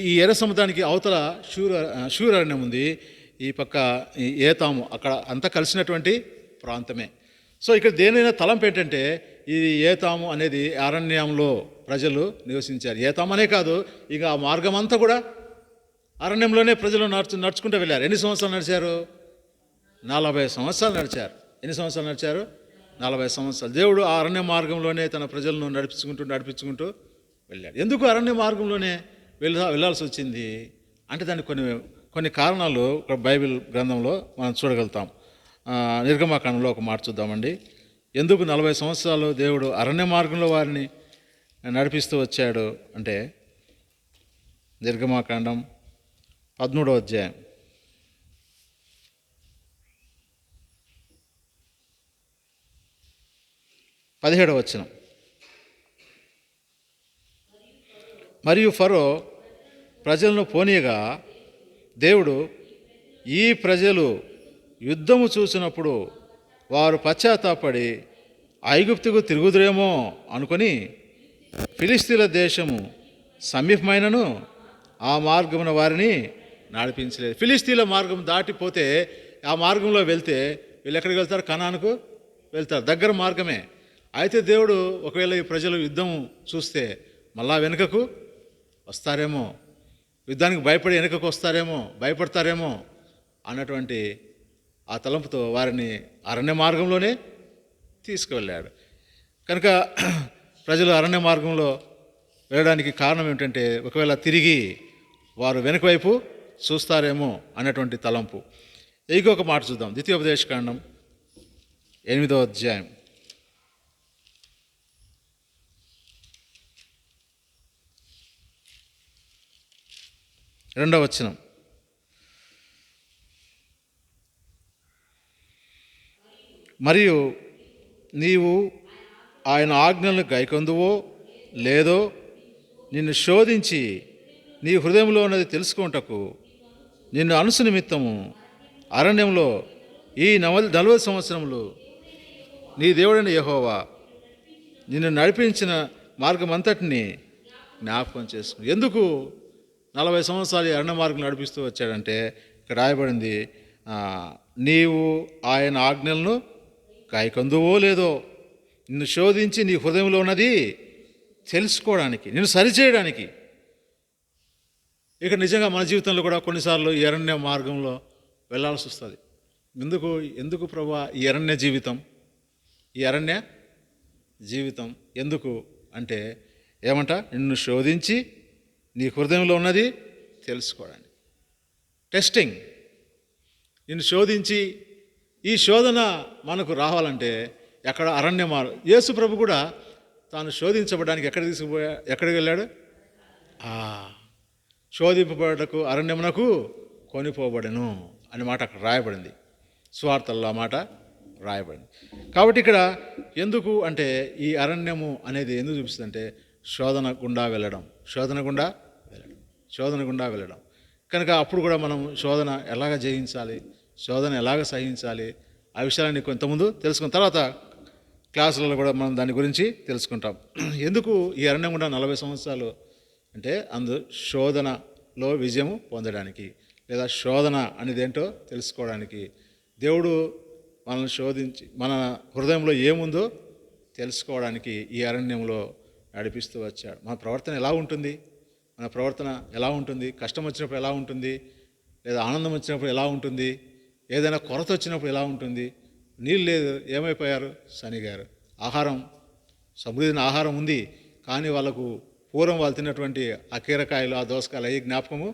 S1: ఈ ఎర్ర సముద్రానికి అవతల షూర్ అరణ్యం ఉంది, ఈ పక్క ఏతాము, అక్కడ అంతా కలిసినటువంటి ప్రాంతమే. సో ఇక్కడ దేనైనా తలంపు ఏంటంటే ఇది ఏతాము అనేది అరణ్యంలో ప్రజలు నివసించారు. ఏతాము అనే కాదు, ఇక ఆ మార్గం అంతా కూడా అరణ్యంలోనే ప్రజలు నడుచుకుంటూ వెళ్ళారు. ఎన్ని సంవత్సరాలు నడిచారు? 40 సంవత్సరాలు నడిచారు. ఎన్ని సంవత్సరాలు నడిచారు? 40 సంవత్సరాలు. దేవుడు ఆ అరణ్య మార్గంలోనే తన ప్రజలను నడిపించుకుంటూ వెళ్ళాడు. ఎందుకు అరణ్య మార్గంలోనే వెళ్ళాల్సి వచ్చింది అంటే దానికి కొన్ని కారణాలు బైబిల్ గ్రంథంలో మనం చూడగలుగుతాం. నిర్గమాకాండంలో ఒక మాట చూద్దామండి. ఎందుకు 40 సంవత్సరాలు దేవుడు అరణ్య మార్గంలో వారిని నడిపిస్తూ వచ్చాడు అంటే, నిర్గమాకాండం 13వ అధ్యాయం 17వ వచనం. మరియు ఫరో ప్రజలను పోనీయగా దేవుడు, ఈ ప్రజలు యుద్ధము చూసినప్పుడు వారు పశ్చాత్తాపడి ఐగుప్తుకు తిరుగుదురేమో అనుకొని ఫిలిస్తీన్ల దేశము సమీపమైనను ఆ మార్గమున వారిని నడిపించలేదు. ఫిలిస్తీన్ల మార్గం దాటిపోతే ఆ మార్గంలో వెళ్తే వీళ్ళు ఎక్కడికి వెళ్తారు? కనానుకు వెళ్తారు, దగ్గర మార్గమే. అయితే దేవుడు ఒకవేళ ఈ ప్రజలు యుద్ధం చూస్తే మళ్ళా వెనుకకు వస్తారేమో, యుద్ధానికి భయపడి వెనుకకు వస్తారేమో, భయపడతారేమో అన్నటువంటి ఆ తలంపుతో వారిని అరణ్య మార్గంలోనే తీసుకువెళ్ళాడు. కనుక ప్రజలు అరణ్య మార్గంలో వెళ్ళడానికి కారణం ఏమిటంటే, ఒకవేళ తిరిగి వారు వెనుక వైపు చూస్తారేమో అన్నటువంటి తలంపు. ఇంకొక మాట చూద్దాం. ద్వితీయోపదేశకాండం 8వ అధ్యాయం 2వ వచనం. మరియు నీవు ఆయన ఆజ్ఞలను గైకొందువో లేదో నిన్ను శోధించి నీ హృదయంలో ఉన్నది తెలుసుకొనుటకు నిన్ను అనుసు నిమిత్తము అరణ్యంలో ఈ 40 సంవత్సరములు నీ దేవుడైన యెహోవా నిన్ను నడిపించిన మార్గమంతటిని జ్ఞాపకం చేసుకుని. ఎందుకు 40 సంవత్సరాలు ఈ అరణ్య మార్గం నడిపిస్తూ వచ్చాడంటే, ఇక్కడ రాయబడింది, నీవు ఆయన ఆజ్ఞలను గాయకొందువో లేదో నిన్ను శోధించి నీ హృదయంలో ఉన్నది తెలుసుకోవడానికి, నిన్ను సరిచేయడానికి. ఇక నిజంగా మన జీవితంలో కూడా కొన్నిసార్లు ఈ అరణ్య మార్గంలో వెళ్ళాల్సి వస్తుంది. ఎందుకు ప్రభువా ఈ అరణ్య జీవితం ఎందుకు అంటే ఏమంట? నిన్ను శోధించి నీ హృదయంలో ఉన్నది తెలుసుకోవడానికి. టెస్టింగ్. నిన్ను శోధించి, ఈ శోధన మనకు రావాలంటే ఎక్కడ? అరణ్య మార్గం. యేసు ప్రభు కూడా తాను శోధించబడడానికి ఎక్కడికి వెళ్ళాడు? శోధింపబడకు అరణ్యమునకు కొనిపోబడెను అనే మాట అక్కడ రాయబడింది. సువార్తల్లో ఆ మాట రాయబడింది. కాబట్టి ఇక్కడ ఎందుకు అంటే, ఈ అరణ్యము అనేది ఎందుకు చూపిస్తుందంటే శోధన గుండా వెళ్ళడం. కనుక అప్పుడు కూడా మనం శోధన ఎలాగ జయించాలి, శోధన ఎలాగ సహించాలి, ఆ విషయాన్ని కొంతమంది తెలుసుకున్న తర్వాత క్లాసులలో కూడా మనం దాని గురించి తెలుసుకుంటాం. ఎందుకు ఈ అరణ్యం గుండా 40 సంవత్సరాలు అంటే, శోధనలో విజయము పొందడానికి, లేదా శోధన అనేది ఏంటో తెలుసుకోవడానికి. దేవుడు మనల్ని శోధించి మన హృదయంలో ఏముందో తెలుసుకోవడానికి ఈ అరణ్యంలో నడిపిస్తూ వచ్చాడు. మన ప్రవర్తన ఎలా ఉంటుంది? కష్టం వచ్చినప్పుడు ఎలా ఉంటుంది? లేదా ఆనందం వచ్చినప్పుడు ఎలా ఉంటుంది? ఏదైనా కొరత వచ్చినప్పుడు ఎలా ఉంటుంది? నీళ్ళు లేదు, ఏమైపోయారు? శనిగారు. సమృద్ధి ఆహారం ఉంది, కానీ వాళ్ళకు పూర్వం వాళ్ళు తిన్నటువంటి ఆ కీరకాయలు, ఆ దోసకాయలు అవి జ్ఞాపకము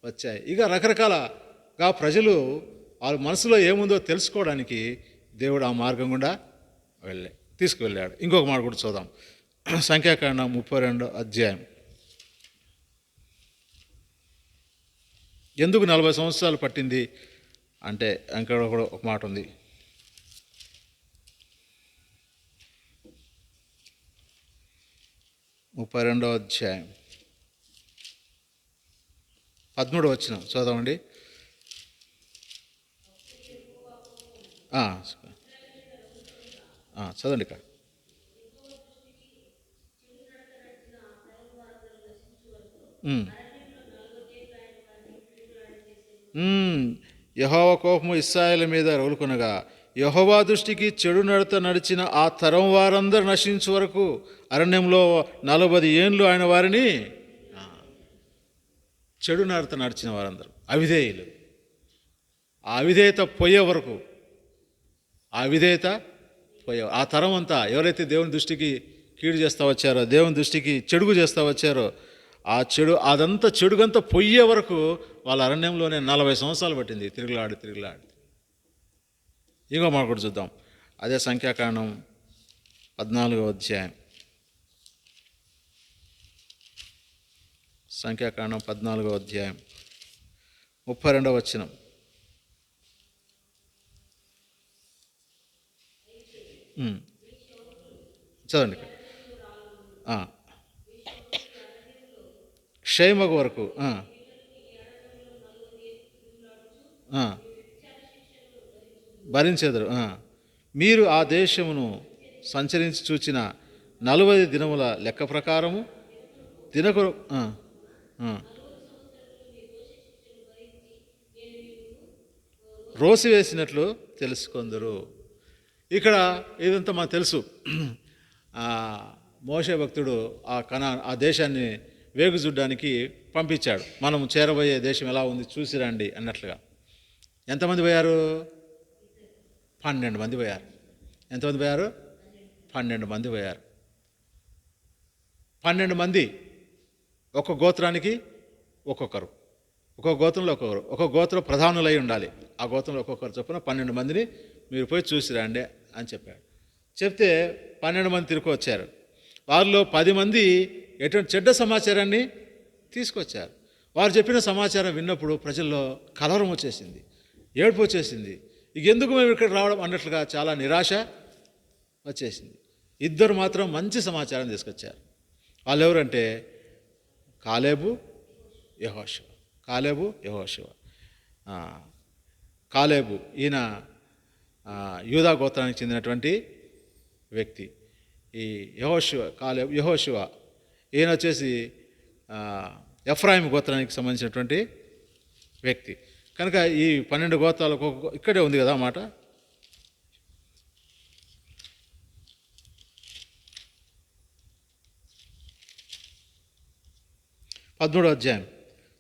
S1: వచ్చాయి. ఇక రకరకాలగా ప్రజలు వాళ్ళ మనసులో ఏముందో తెలుసుకోవడానికి దేవుడు ఆ మార్గం గుండా తీసుకువెళ్ళాడు. ఇంకొక మాట కూడా చూద్దాం. సంఖ్యాకాండం 32వ అధ్యాయం. ఎందుకు 40 సంవత్సరాలు పట్టింది అంటే, ఇక్కడ కూడా ఒక మాట ఉంది. 32వ అధ్యాయం 13వ వచనం చదవండి. చదవండి ఇక్కడ. యెహోవా కోపము ఇశ్రాయేలు మీద రగులుకొనగా యెహోవా దృష్టికి చెడు నడత నడిచిన ఆ తరం వారందరూ నశించు వరకు అరణ్యంలో 40 ఏండ్లు ఆయన వారిని చెడు నడత నడిచిన వారందరూ అవిధేయులు. ఆ అవిధేయత పోయే వరకు, ఆ తరం అంతా ఎవరైతే దేవుని దృష్టికి కీడు చేస్తూ వచ్చారో, దేవుని దృష్టికి చెడుగు చేస్తూ వచ్చారో, ఆ అదంతా చెడుగంతా పోయే వరకు వాళ్ళ అరణ్యంలోనే 40 సంవత్సరాలు పట్టింది తిరుగులాడి. ఇంకో మాట కూడా చూద్దాం. అదే సంఖ్యాకాండం 14వ అధ్యాయం. సంఖ్యాకాండం 14వ అధ్యాయం 32వ వచనం. చదవండి. క్షయమగు వరకు భరించెదరు. మీరు ఆ దేశమును సంచరించి చూచిన 40 దినముల లెక్క ప్రకారము దినకు రోసివేసినట్లు తెలుసుకొందరు. ఇక్కడ ఇదంతా మనకు తెలుసు. మోషే భక్తుడు ఆ దేశాన్ని వేగు చూడ్డానికి పంపించాడు. మనం చేరబోయే దేశం ఎలా ఉంది చూసి రండి అన్నట్లుగా. ఎంతమంది పోయారు? 12 మంది పోయారు. ఎంతమంది పోయారు? 12 మంది పోయారు. 12 మంది, ఒక గోత్రానికి ఒక్కొక్కరు, ఒక్కొక్క గోత్రంలో ఒక్కొక్కరు, ఒక్కొక్క గోత్రం ప్రధానులై ఉండాలి. ఆ గోత్రంలో ఒక్కొక్కరు చొప్పున 12 మందిని మీరు పోయి చూసి రండి అని చెప్పాడు. చెప్తే 12 మంది తిరిగి వచ్చారు. వారిలో 10 మంది ఎటువంటి చెడ్డ సమాచారాన్ని తీసుకొచ్చారు. వారు చెప్పిన సమాచారం విన్నప్పుడు ప్రజల్లో కలవరం వచ్చేసింది, ఏడుపు వచ్చేసింది. ఇక ఎందుకు మేము ఇక్కడ రావడం అన్నట్లుగా చాలా నిరాశ వచ్చేసింది. 2 మాత్రం మంచి సమాచారం తీసుకొచ్చారు. వాళ్ళు ఎవరంటే కాలేబు, యెహోషువ. కాలేబు ఈయన యూదా గోత్రానికి చెందినటువంటి వ్యక్తి. ఈ యెహోషువ ఈయన వచ్చేసి ఎఫ్రాయిం గోత్రానికి సంబంధించినటువంటి వ్యక్తి. కనుక ఈ 12 గోత్రాలు ఇక్కడే ఉంది కదా మాట.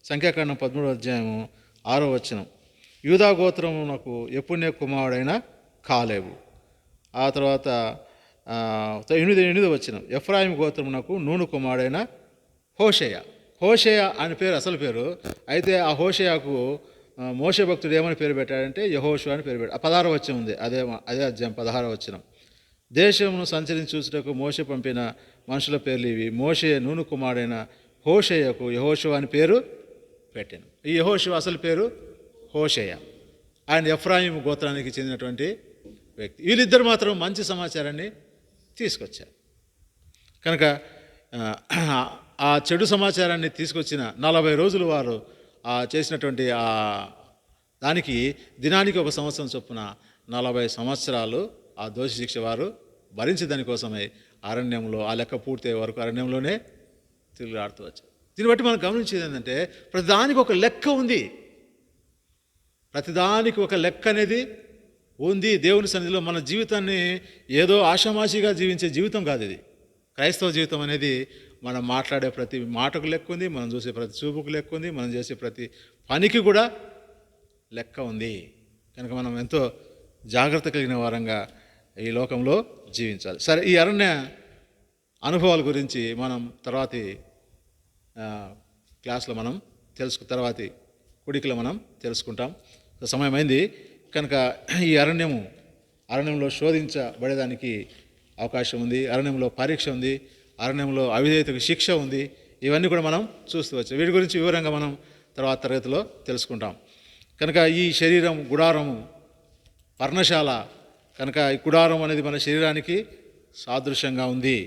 S1: సంఖ్యాకాండం 13వ అధ్యాయము 6వ వచనం. యూదా గోత్రమునకు యెఫున్నె కుమారుడైన కాలేబు. ఆ తర్వాత 8వ వచనం. ఎఫ్రాయిం గోత్రమునకు నూను కుమారుడైన హోషేయ అని పేరు, అసలు పేరు. అయితే ఆ హోషేయకు మోషే భక్తుడు ఏమని పేరు పెట్టాడంటే యెహోషువ అని పేరు పెట్టాడు. 16వ వచనం ఉంది, అదే అధ్యాయం 16వ వచనం. దేశమును సంచరించి చూసుటకు మోషే పంపిన మనుషుల పేర్లు ఇవి. మోషే నూను కుమారుడైన హోషేయకు యెహోషువ అని పేరు పెట్టాను. ఈ యెహోషువ అసలు పేరు హోషేయ. ఆయన ఎఫ్రాయిం గోత్రానికి చెందినటువంటి వ్యక్తి. వీళ్ళిద్దరు మాత్రం మంచి సమాచారాన్ని తీసుకొచ్చారు. కనుక ఆ చెడు సమాచారాన్ని తీసుకొచ్చిన 40 రోజులు వారు చేసినటువంటి దానికి దినానికి 1 సంవత్సరం చొప్పున 40 సంవత్సరాలు ఆ దోష శిక్ష వారు భరించి దానికోసమై అరణ్యంలో ఆ లెక్క పూర్తయ్యే వరకు అరణ్యంలోనే తిరుగులాడుతూ వచ్చారు. దీన్ని బట్టి మనం గమనించేది ఏంటంటే ప్రతిదానికి ఒక లెక్క ఉంది. ప్రతిదానికి ఒక లెక్క అనేది ఉంది. దేవుని సన్నిధిలో మన జీవితాన్ని ఏదో ఆషామాషిగా జీవించే జీవితం కాదు ఇది. క్రైస్తవ జీవితం అనేది మనం మాట్లాడే ప్రతి మాటకు లెక్క ఉంది, మనం చూసే ప్రతి చూపుకు లెక్క ఉంది, మనం చేసే ప్రతి పనికి కూడా లెక్క ఉంది. కనుక మనం ఎంతో జాగ్రత్త కలిగిన వారంగా ఈ లోకంలో జీవించాలి. సరే, ఈ అరణ్య అనుభవాల గురించి మనం తర్వాతి క్లాస్లో మనం తర్వాతి కుడికలో మనం తెలుసుకుంటాం. సమయమైంది కనుక ఈ అరణ్యంలో శోధించబడేదానికి అవకాశం ఉంది. అరణ్యంలో పరీక్ష ఉంది. అరణ్యంలో అవిధేయతకు శిక్ష ఉంది. ఇవన్నీ కూడా మనం చూస్తూ వచ్చాం. వీటి గురించి వివరంగా మనం తర్వాత తరగతిలో తెలుసుకుంటాం. కనుక ఈ శరీరం గుడారము పర్ణశాల కనుక ఈ గుడారం అనేది మన శరీరానికి సాదృశ్యంగా ఉంది.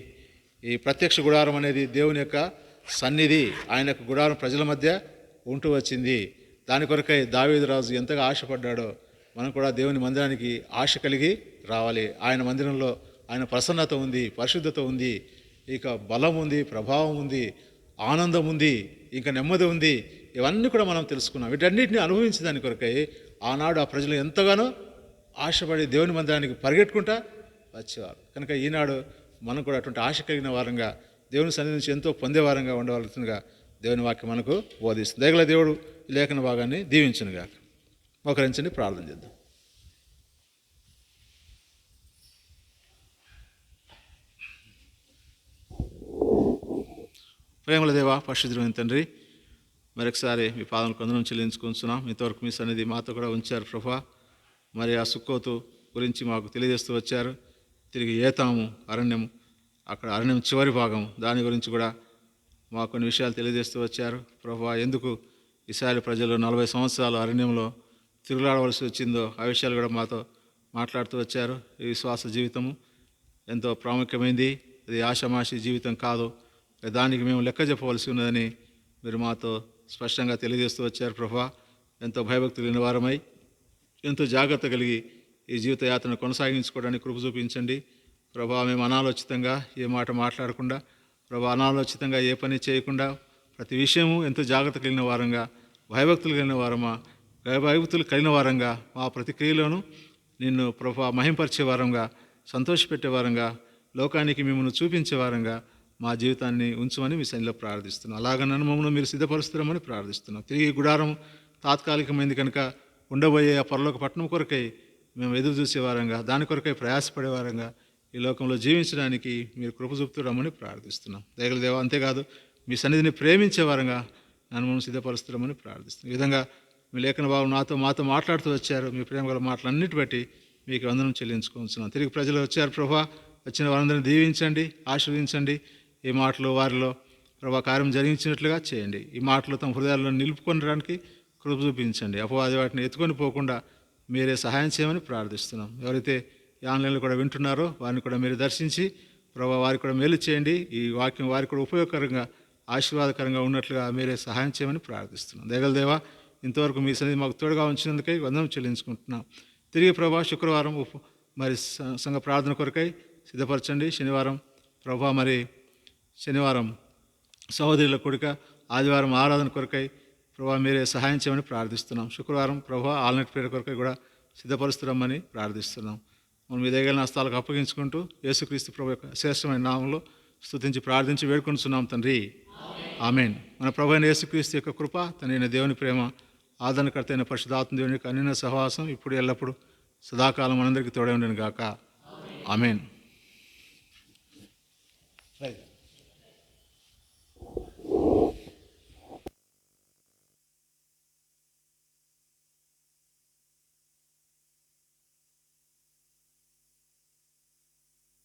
S1: ఈ ప్రత్యక్ష గుడారం అనేది దేవుని యొక్క సన్నిధి. ఆయన యొక్క గుడారం ప్రజల మధ్య ఉంటూ వచ్చింది. దాని కొరకై దావీదు రాజు ఎంతగా ఆశపడ్డాడో మనం కూడా దేవుని మందిరానికి ఆశ కలిగి రావాలి. ఆయన మందిరంలో ఆయన ప్రసన్నత ఉంది, పరిశుద్ధత ఉంది, ఇక బలం ఉంది, ప్రభావం ఉంది, ఆనందం ఉంది, ఇంకా నెమ్మది ఉంది. ఇవన్నీ కూడా మనం తెలుసుకున్నాం. వీటన్నిటిని అనుభవించే దాని కొరకై ఆనాడు ఆ ప్రజలు ఎంతగానో ఆశపడి దేవుని మందిరానికి పరిగెట్టుకుంటా వచ్చేవారు. కనుక ఈనాడు మనం కూడా అటువంటి ఆశ కలిగిన వారంగా దేవుని సన్నిధి నుంచి ఎంతో పొందేవారంగా ఉండవలసిందిగా దేవుని వాక్యం మనకు బోధిస్తుంది. దయగల దేవుడు ఈ లేఖన భాగాన్ని దీవించునుగాక. మోకరించండి, ప్రార్థన చేద్దాం. ప్రేమల దేవా, పరిశుద్ధమైన తండ్రి, మరొకసారి మీ పాదం కొందరం చెల్లించుకుంటున్నాం. ఇంతవరకు మీ సన్నిధి మాతో కూడా ఉంచారు ప్రభా. మరి ఆ సుక్కోతు గురించి మాకు తెలియజేస్తూ వచ్చారు. తిరిగి ఏతాము అరణ్యము, అక్కడ అరణ్యం చివరి భాగం, దాని గురించి కూడా మాకు కొన్ని విషయాలు తెలియజేస్తూ వచ్చారు ప్రభా. ఎందుకు ఇశ్రాయేలు ప్రజలు 40 సంవత్సరాలు అరణ్యంలో తిరుగులాడవలసి వచ్చిందో ఆ విషయాలు కూడా మాతో మాట్లాడుతూ వచ్చారు. ఈ విశ్వాస జీవితము ఎంతో ప్రాముఖ్యమైంది, అది ఆషామాషి జీవితం కాదు, దానికి మేము లెక్క చెప్పవలసి ఉన్నదని మీరు మాతో స్పష్టంగా తెలియజేస్తూ వచ్చారు ప్రభా. ఎంతో భయభక్తులు లేని వారమై ఎంతో జాగ్రత్త కలిగి ఈ జీవిత యాత్రను కొనసాగించుకోవడానికి కృప చూపించండి ప్రభా. మేము అనాలోచితంగా ఏ మాట మాట్లాడకుండా ప్రభా, అనాలోచితంగా ఏ పని చేయకుండా ప్రతి విషయము ఎంతో జాగ్రత్త కలిగిన వారంగా, భయభక్తులు కలిగిన వారంగా మా ప్రతిక్రియలోనూ నిన్ను ప్రభా మహింపరిచే వారంగా, సంతోషపెట్టే వారంగా, లోకానికి మిమ్మల్ని చూపించే వారంగా మా జీవితాన్ని ఉంచమని మీ సన్నిధిలో ప్రార్థిస్తున్నాం. అలాగ నన్ను మమ్మల్ని మీరు సిద్ధపరుస్తున్నామని ప్రార్థిస్తున్నాం. తిరిగి గుడారం తాత్కాలికమైంది కనుక ఉండబోయే ఆ పరలోక పట్టణం కొరకై మేము ఎదురు చూసేవారంగా, దాని కొరకై ప్రయాసపడేవారంగా ఈ లోకంలో జీవించడానికి మీరు కృప చూపుతామని ప్రార్థిస్తున్నాం. దయగల దేవా, అంతేకాదు మీ సన్నిధిని ప్రేమించే వారంగా నన్ను మనం సిద్ధపరుస్తున్నామని ప్రార్థిస్తున్నాం. ఈ విధంగా మీ లేఖన భావం మాతో మాట్లాడుతూ వచ్చారు. మీ ప్రేమ గల మాటలన్నిటి బట్టి మీకు వందనం చెల్లించుకుంటున్నాం. తిరిగి ప్రజలు వచ్చారు ప్రభా, వచ్చిన వారందరినీ దీవించండి, ఆశీర్వదించండి. ఈ మాటలు వారిలో ప్రభా కార్యం జరిగించినట్లుగా చేయండి. ఈ మాటలు తమ హృదయాల్లో నిలుపుకొనడానికి కృప చూపించండి. అపవాది వాటిని ఎత్తుకొని పోకుండా మీరే సహాయం చేయమని ప్రార్థిస్తున్నాం. ఎవరైతే ఈ ఆన్లైన్లో కూడా వింటున్నారో వారిని కూడా మీరు దర్శించి ప్రభా వారికి కూడా మేలు చేయండి. ఈ వాక్యం వారికి కూడా ఉపయోగకరంగా, ఆశీర్వాదకరంగా ఉన్నట్లుగా మీరే సహాయం చేయమని ప్రార్థిస్తున్నాం. దయగల దేవా, ఇంతవరకు మీ సన్నిధి మాకు తోడుగా ఉంచినందుకై వందనం చెల్లించుకుంటున్నాం. తిరిగి ప్రభా శుక్రవారం మరి సంఘ ప్రార్థన కొరకై సిద్ధపరచండి. శనివారం సహోదరుల కూడిక, ఆదివారం ఆరాధన కొరకై ప్రభా మీరే సహాయం చేయమని ప్రార్థిస్తున్నాం. శుక్రవారం ప్రభా ఆల్నెట్ ప్రేయర్ కొరకై కూడా సిద్ధపరుస్తున్నామని ప్రార్థిస్తున్నాం. మనం మీ దగ్గర హస్తాలకు అప్పగించుకుంటూ యేసుక్రీస్తు ప్రభు యొక్క శ్రేష్టమైన నామంలో స్తుతించి ప్రార్థించి వేడుకొంటున్నాం తండ్రి, ఆమేన్. మన ప్రభు అయిన యేసుక్రీస్తు యొక్క కృప, తనైన దేవుని ప్రేమ, ఆదరణకర్త అయిన పరిశుద్ధాత్మ దేవుని యొక్క అన్యోన్య సహవాసం ఇప్పుడు ఎల్లప్పుడు సదాకాలం మనందరికీ తోడై ఉండను గాక. ఆమేన్. రైట్.